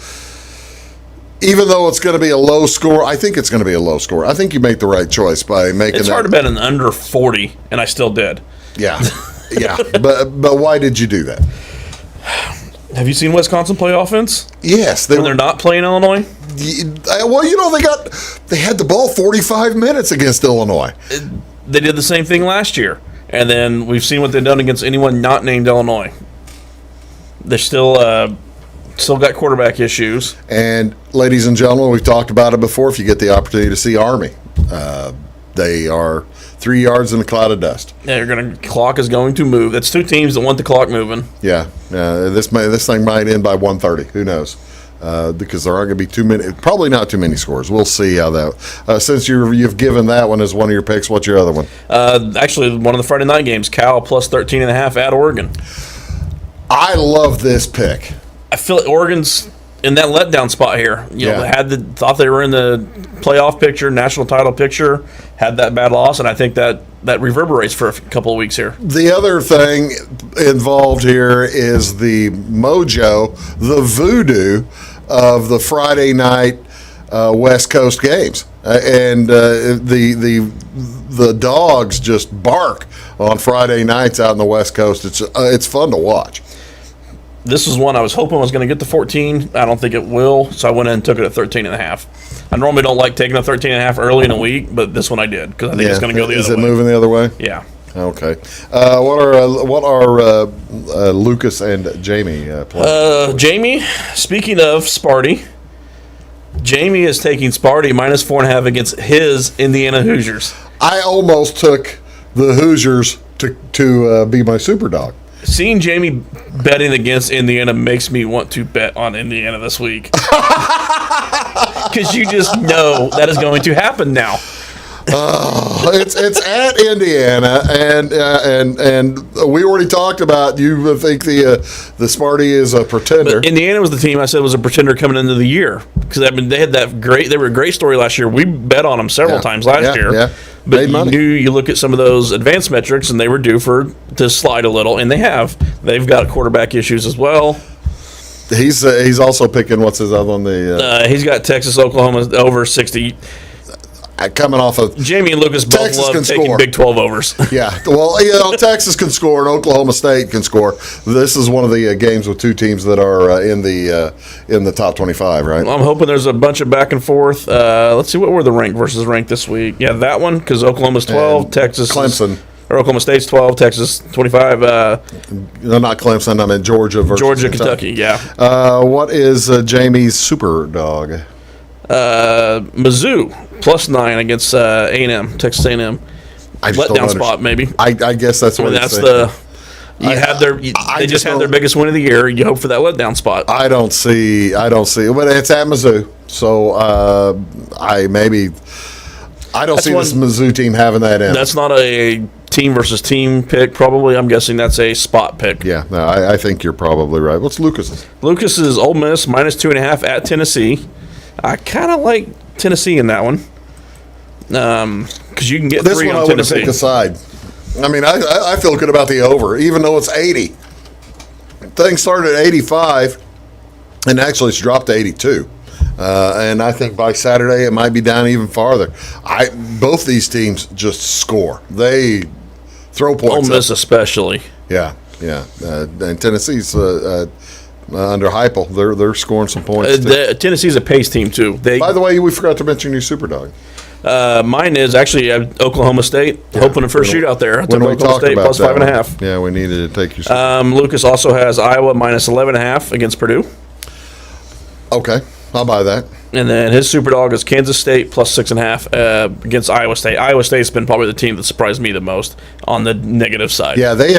even though it's going to be a low score, I think it's going to be a low score. I think you make the right choice by making It's hard to bet an under 40, and I still did. Yeah, yeah. but why did you do that? Have you seen Wisconsin play offense? Yes. They're not playing Illinois? Well, they had the ball 45 minutes against Illinois. They did the same thing last year. And then we've seen what they've done against anyone not named Illinois. They're still got quarterback issues. And, ladies and gentlemen, we've talked about it before. If you get the opportunity to see Army, they are 3 yards in a cloud of dust. Yeah, clock is going to move. That's 2 teams that want the clock moving. Yeah. This thing might end by 1:30. Who knows? Because there aren't going to be too many, probably not too many scores. We'll see how that. Since you've given that one as one of your picks, what's your other one? Actually, one of the Friday night games, Cal plus 13.5 at Oregon. I love this pick. I feel like Oregon's in that letdown spot here. They thought they were in the playoff picture, national title picture, had that bad loss, and I think that reverberates for a couple of weeks here. The other thing involved here is the mojo, the voodoo of the Friday night West Coast games, and the dogs just bark on Friday nights out in the West Coast. It's fun to watch. This was one I was hoping was going to get to 14. I don't think it will, so I went in and took it at 13.5. I normally don't like taking a 13.5 early in a week, but this one I did because I think it's going to go the other way. Is it moving the other way? Yeah. Okay. What are Lucas and Jamie playing? Jamie, speaking of Sparty, Jamie is taking Sparty minus 4.5 against his Indiana Hoosiers. I almost took the Hoosiers to be my super dog. Seeing Jamie betting against Indiana makes me want to bet on Indiana this week. Because you just know that is going to happen now. It's at Indiana, and we already talked about. You think the Sparty is a pretender. But Indiana was the team I said was a pretender coming into the year because they had that great. They were a great story last year. We bet on them several times last year. Yeah. But you look at some of those advanced metrics, and they were due to slide a little, and they have. They've got quarterback issues as well. He's also picking what's his other one? He's got Texas, Oklahoma over 60. coming off of Jamie and Lucas both Texas love can taking score. Big 12 overs. Yeah, well, Texas can score and Oklahoma State can score. This is one of the games with two teams that are in the top 25, right? I'm hoping there's a bunch of back and forth. Let's see, what were the ranked versus ranked this week? Yeah, that one, because Oklahoma's 12, And Texas Clemson. or Oklahoma State's 12, Texas 25. No, not Clemson. I mean Georgia versus Georgia, Kentucky. Yeah. What is Jamie's super dog? Mizzou +9 against A&M, Texas A&M. I just don't Letdown spot, maybe. I guess that's what that's it's they I just had don't- their biggest win of the year. You hope for that letdown spot. I don't see, but it's at Mizzou, so I don't see this Mizzou team having that in. That's not a team versus team pick, probably. I'm guessing that's a spot pick. Yeah, no, I think you're probably right. What's Lucas's? Lucas is Ole Miss -2.5 at Tennessee. I kind of like Tennessee in that one, because you can get This 3 one on I wouldn't Tennessee. pick a side. I mean, I feel good about the over, even though it's 80. Things started at 85, and actually it's dropped to 82. And I think by Saturday it might be down even farther. Both these teams just score. They throw points. Ole Miss up. especially. Yeah. And Tennessee's under Heupel. They're scoring some points too. Tennessee's a pace team too. By the way, we forgot to mention your super dog. Mine is actually Oklahoma State. Hoping for a shootout there. I took When we Oklahoma talked State about that one. +5.5. Yeah, we needed to take your super Lucas also has Iowa -11.5 against Purdue. Okay, I'll buy that. And then his super dog is Kansas State +6.5 against Iowa State. Iowa State's been probably the team that surprised me the most on the negative side. Yeah, they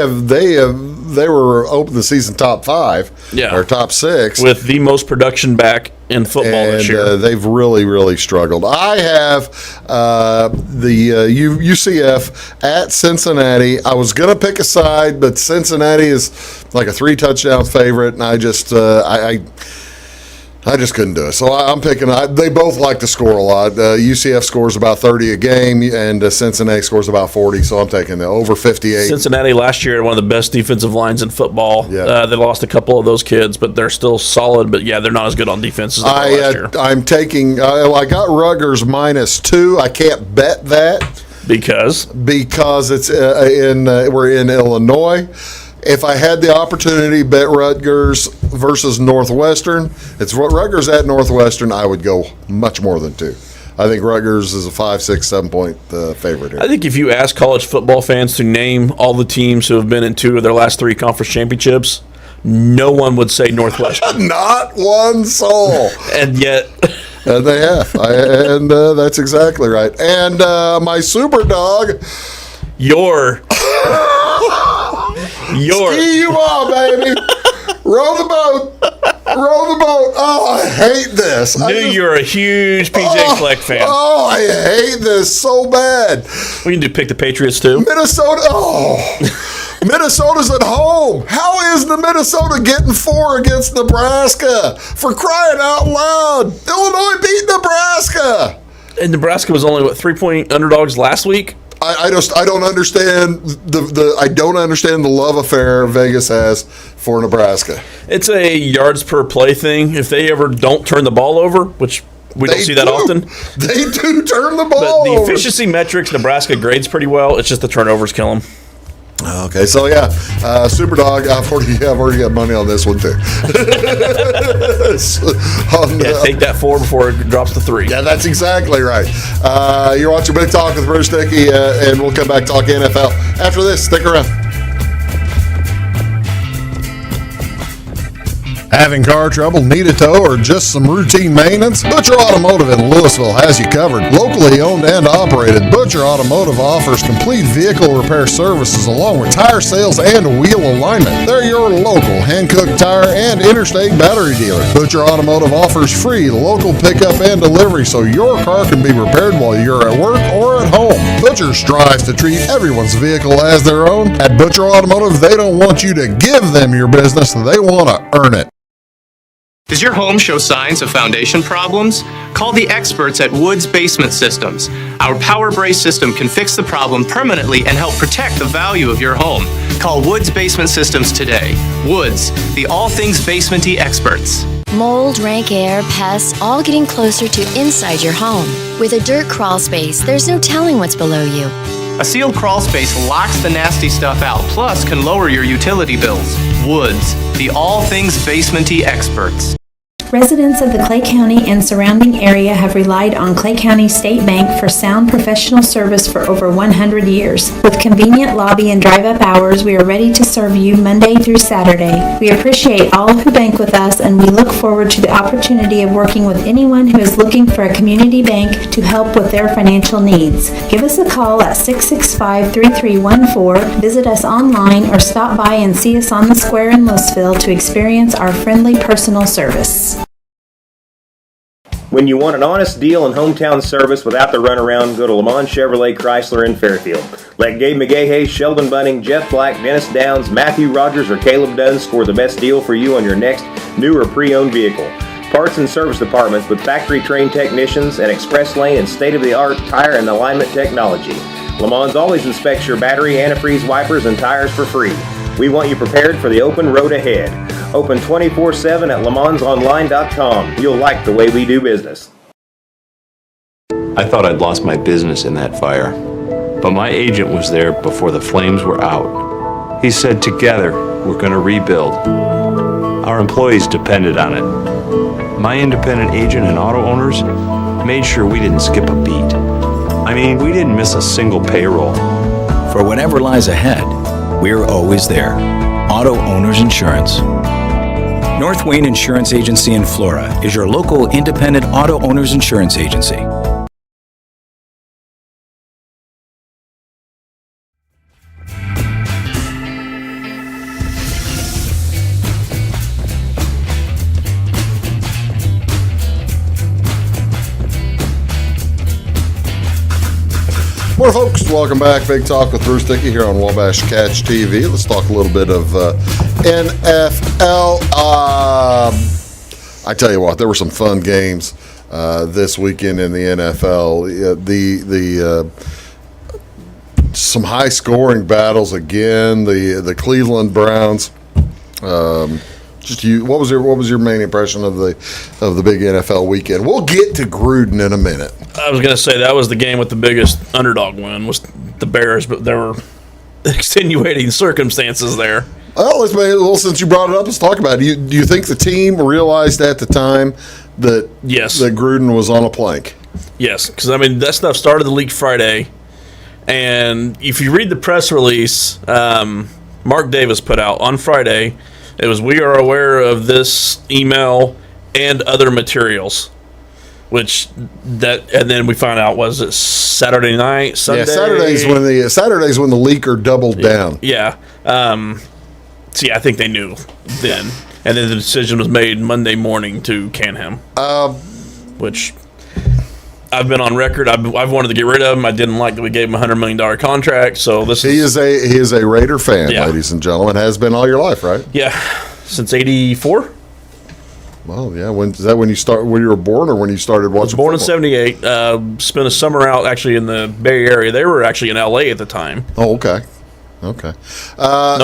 were open the season top 5, or top 6 with the most production back in football this year. They've really struggled. I have the UCF at Cincinnati. I was going to pick a side, but Cincinnati is like a 3-touchdown favorite, and I just I just couldn't do it. So I'm picking. They both like to score a lot. UCF scores about 30 a game, and Cincinnati scores about 40. So I'm taking the over 58. Cincinnati last year had one of the best defensive lines in football. Yeah. They lost a couple of those kids, but they're still solid. But yeah, they're not as good on defense as they were last year. I'm taking. I got Rutgers -2. I can't bet that because it's we're in Illinois. If I had the opportunity to bet Rutgers versus Northwestern, it's Rutgers at Northwestern, I would go much more than 2. I think Rutgers is a 5, 6, 7 point favorite here. I think if you ask college football fans to name all the teams who have been in 2 of their last 3 conference championships, no one would say Northwestern. Not one soul. And yet... And they have. That's exactly right. And my super dog... Ski you on, baby. Row the boat. Oh, I hate this. You're a huge PJ Fleck fan. Oh, I hate this so bad. We can pick the Patriots too. Minnesota. Minnesota's at home. How is the Minnesota getting 4 against Nebraska? For crying out loud. Illinois beat Nebraska. And Nebraska was only 3-point underdogs last week. I don't understand I don't understand the love affair Vegas has for Nebraska. It's a yards per play thing. If they ever don't turn the ball over, which we don't see that often, they do turn the ball over. But the over. efficiency metrics, Nebraska grades pretty well. It's just the turnovers kill them. Okay, so yeah, super dog. I've already got money on this one too. Take that 4 before it drops to 3. Yeah, that's exactly right. You're watching Big Talk with Bruce Dickey, and we'll come back talk NFL after this. Stick around. Having car trouble, need a tow, or just some routine maintenance? Butcher Automotive in Louisville has you covered. Locally owned and operated, Butcher Automotive offers complete vehicle repair services along with tire sales and wheel alignment. They're your local Hankook tire and interstate battery dealer. Butcher Automotive offers free local pickup and delivery so your car can be repaired while you're at work or at home. Butcher strives to treat everyone's vehicle as their own. At Butcher Automotive, they don't want you to give them your business, they want to earn it. Does your home show signs of foundation problems? Call the experts at Woods Basement Systems. Our Power Brace system can fix the problem permanently and help protect the value of your home. Call Woods Basement Systems today. Woods, the all things basement-y experts. Mold, rank air, pests, all getting closer to inside your home. With a dirt crawl space, there's no telling what's below you. A sealed crawl space locks the nasty stuff out, plus can lower your utility bills. Woods, the all things basement-y experts. Residents of the Clay County and surrounding area have relied on Clay County State Bank for sound professional service for over 100 years. With convenient lobby and drive-up hours, we are ready to serve you Monday through Saturday. We appreciate all who bank with us, and we look forward to the opportunity of working with anyone who is looking for a community bank to help with their financial needs. Give us a call at 665-3314, visit us online, or stop by and see us on the square in Louisville to experience our friendly personal service. When you want an honest deal and hometown service without the runaround, go to Lamont Chevrolet Chrysler in Fairfield. Let Gabe McGahey, Sheldon Bunning, Jeff Black, Dennis Downs, Matthew Rogers, or Caleb Dunn score the best deal for you on your next new or pre-owned vehicle. Parts and service departments with factory-trained technicians and express lane and state-of-the-art tire and alignment technology. Lamont's always inspects your battery, antifreeze, wipers, and tires for free. We want you prepared for the open road ahead. Open 24/7 at LeMansOnline.com. You'll like the way we do business. I thought I'd lost my business in that fire, but my agent was there before the flames were out. He said, together, we're going to rebuild. Our employees depended on it. My independent agent and auto owners made sure we didn't skip a beat. I mean, we didn't miss a single payroll. For whatever lies ahead, we're always there. Auto Owners Insurance. North Wayne Insurance Agency in Flora is your local independent auto owners insurance agency. Well, folks, welcome back. Big Talk with Bruce Dickey here on Wabash Catch TV. Let's talk a little bit of NFL. I tell you what, there were some fun games this weekend in the NFL. Some high-scoring battles again. The Cleveland Browns. What was your main impression of the big NFL weekend? We'll get to Gruden in a minute. I was going to say that was the game with the biggest underdog win was the Bears, but there were extenuating circumstances there. Well, since you brought it up, let's talk about it. Do you think the team realized at the time that that Gruden was on a plank? Yes, because that stuff started the leak Friday, and if you read the press release, Mark Davis put out on Friday. It was, we are aware of this email and other materials, and then we found out, was it Saturday night, Sunday? Yeah, Saturday's when the leaker doubled down. Yeah. I think they knew then. And then the decision was made Monday morning to can him. Which I've been on record. I've wanted to get rid of him. I didn't like that we gave him a $100 million contract. So he is a Raider fan, ladies and gentlemen. Has been all your life, right? Yeah, since '84. Well, yeah. When you were born, or when you started watching? Born football? In '78. Spent a summer out actually in the Bay Area. They were actually in LA at the time. Oh, okay. No,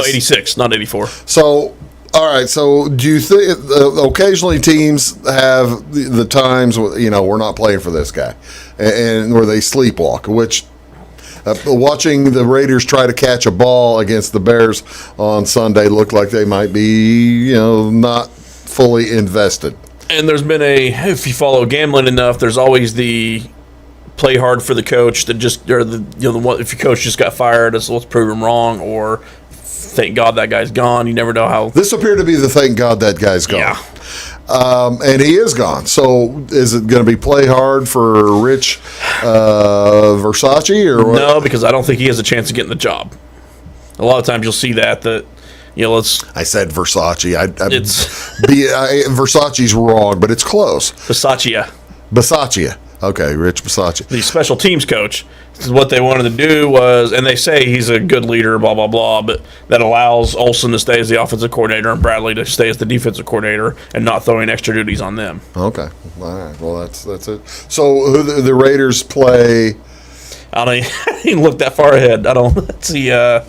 '86, not '84. So. All right, so do you think occasionally teams have the times, we're not playing for this guy, and where they sleepwalk, which watching the Raiders try to catch a ball against the Bears on Sunday looked like they might be, not fully invested. And there's been if you follow gambling enough, there's always the play hard for the coach that if your coach just got fired, let's prove him wrong, or thank God that guy's gone. You never know how. This appeared to be the thank God that guy's gone. Yeah. And he is gone. So is it going to be play hard for Rich Versace or what? No, because I don't think he has a chance of getting the job. A lot of times you'll see that I said Versace. Versace's wrong, but it's close. Bisaccia. Okay, Rich Bisaccia. The special teams coach. What they wanted to do was, and they say he's a good leader, blah, blah, blah, but that allows Olsen to stay as the offensive coordinator and Bradley to stay as the defensive coordinator and not throwing extra duties on them. Okay. All right. Well, that's it. So who the Raiders play? I didn't look that far ahead. Let's see. Go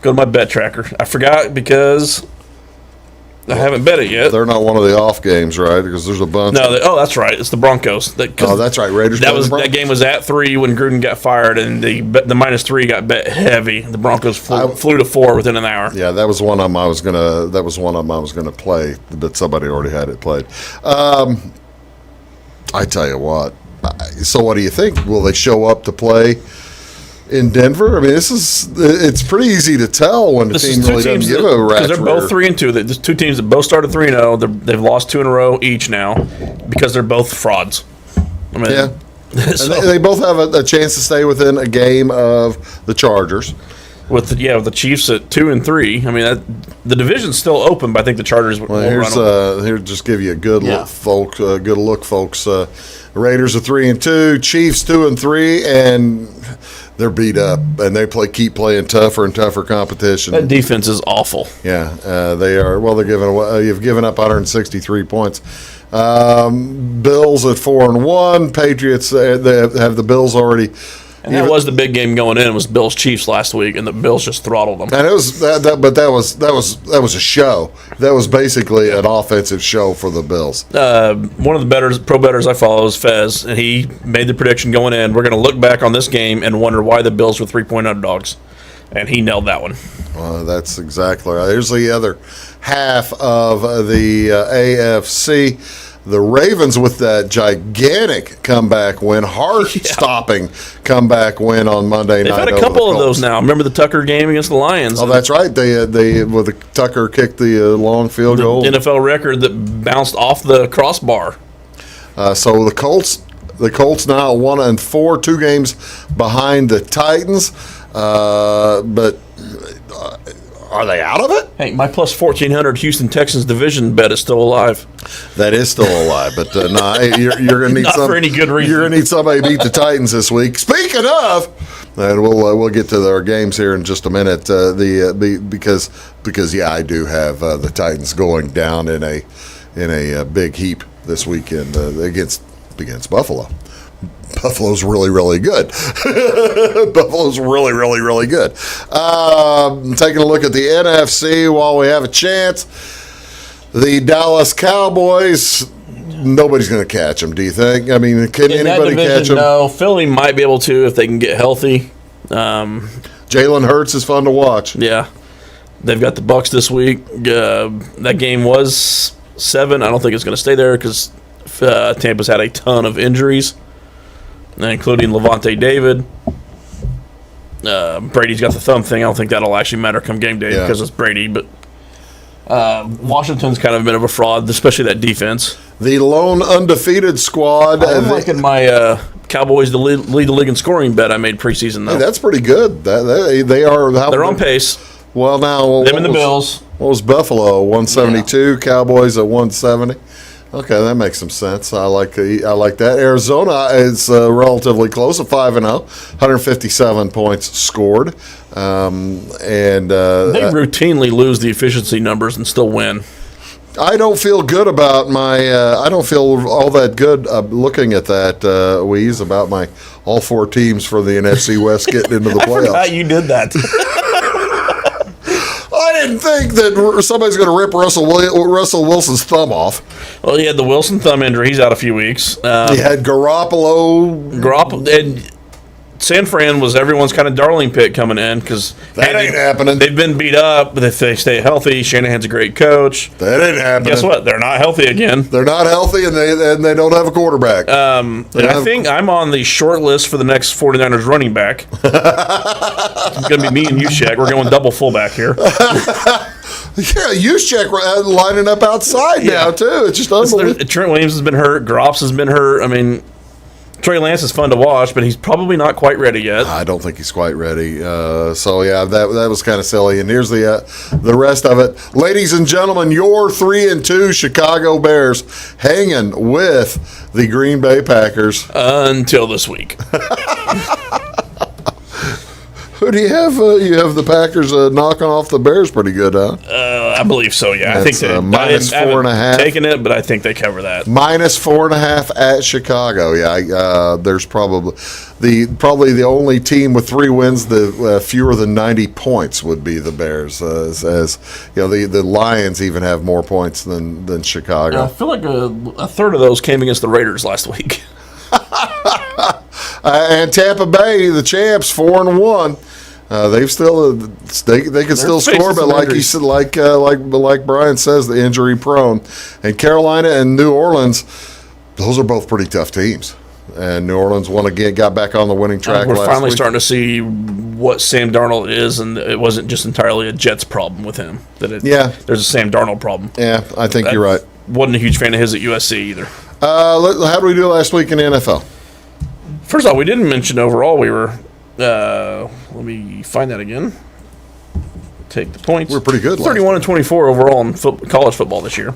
to my bet tracker. I forgot because I haven't bet it yet. They're not one of the off games, right? Because there's a bunch. No, that's right. It's the Broncos. That's right. Raiders. That game was at 3 when Gruden got fired, and the -3 got bet heavy. The Broncos flew to 4 within an hour. Yeah, that was one of them I was gonna play, but somebody already had it played. I tell you what. So what do you think? Will they show up to play in Denver? I mean, it's pretty easy to tell when the team really doesn't give a rat's because they're both 3-2. There's two teams that both started 3-0. They've lost 2 in a row each now because they're both frauds. I mean, yeah. And they both have a chance to stay within a game of the Chargers. With the Chiefs at 2 and 3. I mean, the division's still open, but I think the Chargers will run here, just give you a good look, folks. Raiders are 3-2, Chiefs 2 and 3, and they're beat up, and they keep playing tougher and tougher competition. That defense is awful. Yeah, they are. Well, they're giving away. You've given up 163 points. Bills at 4-1. Patriots. They have the Bills already. And that was the big game going in. It was Bills Chiefs last week, and the Bills just throttled them. And it was but that was a show. That was basically an offensive show for the Bills. One of the pro bettors I follow is Fez, and he made the prediction going in. We're going to look back on this game and wonder why the Bills were 3-point underdogs, and he nailed that one. That's exactly right. Here's the other half of the AFC. The Ravens with that gigantic comeback win, heart-stopping comeback win on Monday night. They've had a couple of those now. Remember the Tucker game against the Lions? Oh, that's right. Tucker kicked the long field goal. NFL record that bounced off the crossbar. So the Colts now 1-4, 2 games behind the Titans. But are they out of it? Hey, my plus 1,400 Houston Texans division bet is still alive. That is still alive, but you're going to need for any good reason. You're going to need somebody to beat the Titans this week. Speaking of, and we'll get to our games here in just a minute. Because I do have the Titans going down in a big heap this weekend against Buffalo. Buffalo's really, really good. Buffalo's really, really, really good. Taking a look at the NFC while we have a chance. The Dallas Cowboys, nobody's going to catch them, do you think? I mean, can anybody catch them? No, Philly might be able to if they can get healthy. Jalen Hurts is fun to watch. Yeah. They've got the Bucs this week. That game was 7. I don't think it's going to stay there because Tampa's had a ton of injuries, including Levante David. Brady's got the thumb thing. I don't think that'll actually matter come game day because it's Brady. But Washington's kind of a bit of a fraud, especially that defense. The lone undefeated squad. I'm liking my Cowboys to lead the league in scoring bet I made preseason, though. Hey, that's pretty good. They are. They're on pace. Well, now them and the Bills. What was Buffalo? 172. Yeah. Cowboys at 170. Okay, that makes some sense. I like that. Arizona is relatively close at 5-0, 157 points scored, and they routinely lose the efficiency numbers and still win. I don't feel good about I don't feel all that good looking at that. Weeze about my all 4 teams for the NFC West getting into the playoffs. I forgot you did that. I didn't think that somebody's going to rip Russell Wilson's thumb off. Well, he had the Wilson thumb injury. He's out a few weeks. He had Garoppolo. And San Fran was everyone's kind of darling pick coming in because that ain't happening. They've been beat up, but if they stay healthy, Shanahan's a great coach. That ain't happening. Guess what? They're not healthy again. They're not healthy, and they don't have a quarterback. I think I'm on the short list for the next 49ers running back. It's going to be me and Juszczyk. We're going double fullback here. Yeah, Juszczyk lining up outside now, too. It's just unbelievable. Trent Williams has been hurt. Groffs has been hurt. I mean, Trey Lance is fun to watch, but he's probably not quite ready yet. I don't think he's quite ready. That was kind of silly. And here's the rest of it. Ladies and gentlemen, your 3-2 Chicago Bears hanging with the Green Bay Packers. Until this week. Who do you have? You have the Packers knocking off the Bears pretty good, huh? I believe so. Yeah, I think they minus I haven't 4.5. taken it, but I think they cover that. Minus 4.5 at Chicago. Yeah, there's probably the only team with 3 wins the fewer than 90 points would be the Bears. As you know, the Lions even have more points than Chicago. I feel like a third of those came against the Raiders last week. And Tampa Bay, the champs, 4-1. They've still they can still score, but like he said, like Brian says, the injury prone. And Carolina and New Orleans, those are both pretty tough teams. And New Orleans won again, got back on the winning track. We're finally week. starting to see what Sam Darnold is, and it wasn't just entirely a Jets problem with him. There's a Sam Darnold problem. Yeah, I think you're right. Wasn't a huge fan of his at USC either. How did we do last week in the NFL? First off, we didn't mention overall we were. Let me find that again. Take the points. We're pretty good. 31-24 overall in college football this year.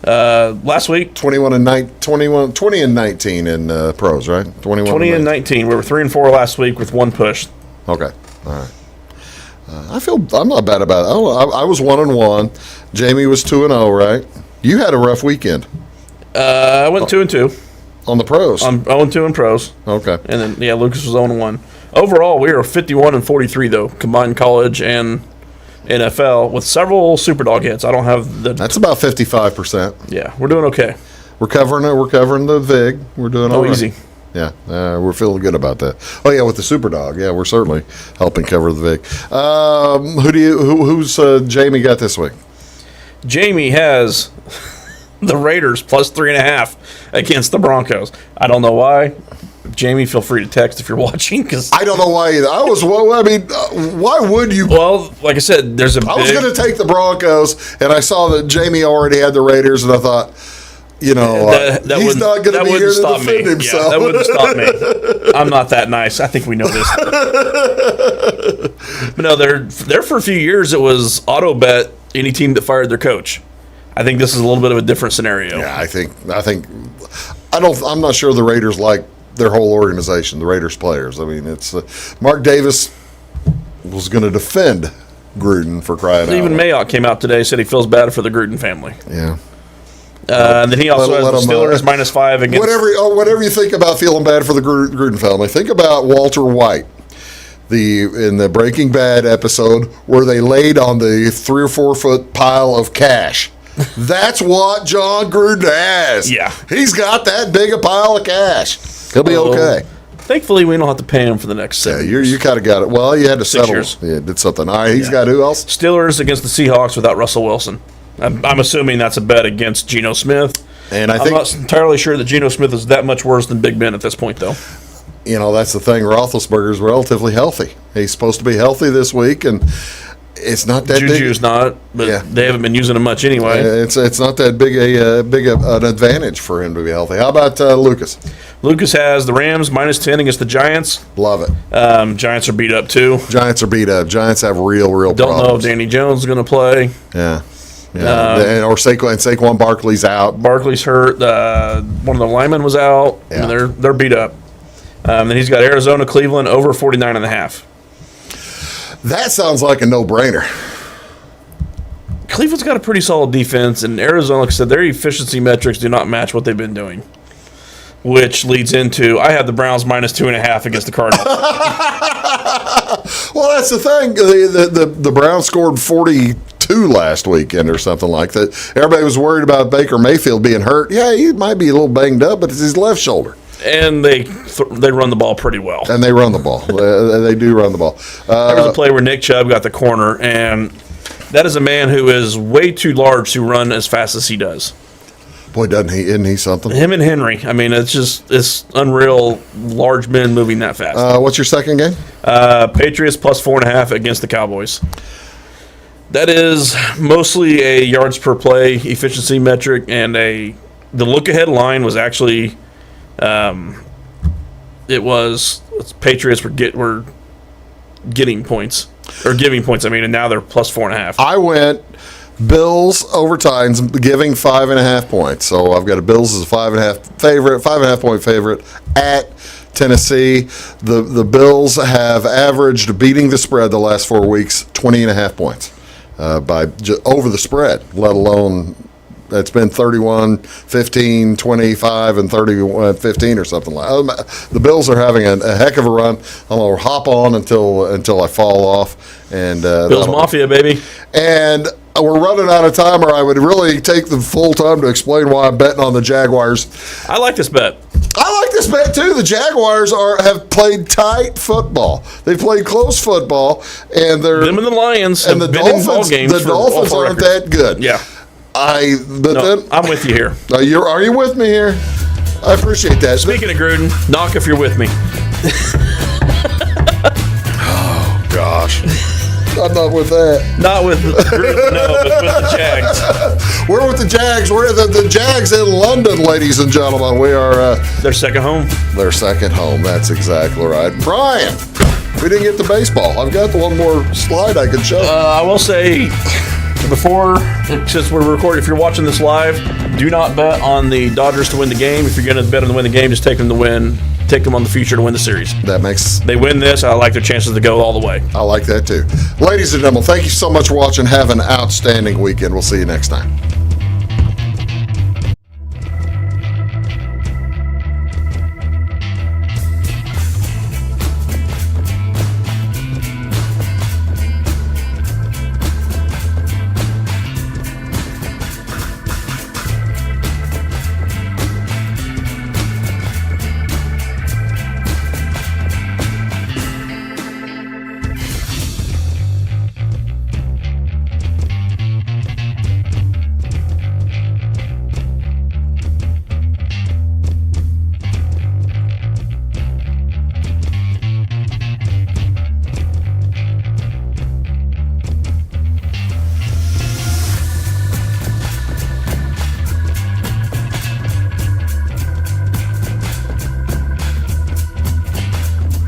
Last week, 20 and 19 in pros, right? 20 and 19. We were 3-4 last week with 1 push. Okay, all right. I'm not bad about it. I was 1-1. Jamie was 2-0, right? You had a rough weekend. I went 2-2 on the pros. I'm 0-2 in pros. Okay, and then Lucas was 0-1. Overall, we are 51-43 though, combined college and NFL, with several SuperDog hits. I don't have the. That's about 55%. Yeah, we're doing okay. We're covering it. We're covering the VIG. We're doing all right. Easy. Yeah, we're feeling good about that. Oh yeah, with the SuperDog. Yeah, we're certainly helping cover the VIG. Who's Jamie got this week? Jamie has the Raiders plus 3.5 against the Broncos. I don't know why. Jamie, feel free to text if you're watching. Cause I don't know why either. Why would you? Well, like I said, I was going to take the Broncos, and I saw that Jamie already had the Raiders, and I thought, he's not going to be here to defend himself. Yeah, that wouldn't stop me. I'm not that nice. I think we know this. But no, there for a few years, it was auto bet any team that fired their coach. I think this is a little bit of a different scenario. Yeah, I'm not sure the Raiders like their whole organization, the Raiders players. I mean, it's Mark Davis was going to defend Gruden for crying out. Even Mayock came out today, said he feels bad for the Gruden family. Yeah. And then he also has the Steelers -5 against. Whatever you think about feeling bad for the Gruden family, think about Walter White. In the Breaking Bad episode where they laid on the 3 or 4 foot pile of cash. That's what John Gruden has. Yeah. He's got that big a pile of cash. He'll be okay. Thankfully, we don't have to pay him for the next 7 years. You kind of got it. Well, you had to 6 settle. years. Yeah, did something. All right, he's got who else? Steelers against the Seahawks without Russell Wilson. I'm assuming that's a bet against Geno Smith. And I'm not entirely sure that Geno Smith is that much worse than Big Ben at this point, though. That's the thing. Roethlisberger's relatively healthy. He's supposed to be healthy this week, and it's not that Juju's big. not, but they haven't been using him much anyway. It's not that big an advantage for him to be healthy. How about Lucas? Lucas has the Rams -10 against the Giants. Love it. Giants are beat up too. Giants are beat up. Giants have real Don't problems. know if Danny Jones is going to play. Yeah. Or Saquon Barkley's out. Barkley's hurt. One of the linemen was out. Yeah. I mean, they're beat up. Then he's got Arizona, Cleveland over 49.5. That sounds like a no-brainer. Cleveland's got a pretty solid defense, and Arizona, like I said, their efficiency metrics do not match what they've been doing. Which leads into, I have the Browns -2.5 against the Cardinals. Well, that's the thing. The Browns scored 42 last weekend or something like that. Everybody was worried about Baker Mayfield being hurt. Yeah, he might be a little banged up, but it's his left shoulder. And they run the ball pretty well. And they run the ball. They do run the ball. There was a play where Nick Chubb got the corner, and that is a man who is way too large to run as fast as he does. Boy, isn't he something? Him and Henry. I mean, it's unreal, large men moving that fast. What's your second game? Patriots +4.5 against the Cowboys. That is mostly a yards per play efficiency metric, and the look-ahead line was actually Patriots were getting points, or giving points, and now they're +4.5. I went Bills overtimes giving 5.5 points. So I've got a Bills as a 5.5 point favorite at Tennessee. The Bills have averaged, beating the spread the last 4 weeks, 20.5 points. over the spread, let alone it's been 31, 15, 25, and 31, 15 or something like that. The Bills are having a heck of a run. I'm going to hop on until I fall off. And Bills Mafia, baby. And we're running out of time, or I would really take the full time to explain why I'm betting on the Jaguars. I like this bet. I like this bet, too. The Jaguars have played tight football. They've played close football. And they're them and the Lions and have the been in ball games. The Dolphins aren't that good. Yeah. I'm with you here. Are you with me here? I appreciate that. Speaking of Gruden, knock if you're with me. Oh, gosh. I'm not with that. Not with Gruden, no, but with the Jags. We're with the Jags. We're the Jags in London, ladies and gentlemen. We are their second home. Their second home. That's exactly right. Brian, we didn't get to baseball. I've got the one more slide I can show. I will say, before, since we're recording, if you're watching this live, do not bet on the Dodgers to win the game. If you're going to bet on them to win the game, just take them to win. Take them on the future to win the series. They win this, I like their chances to go all the way. I like that too. Ladies and gentlemen, thank you so much for watching. Have an outstanding weekend. We'll see you next time.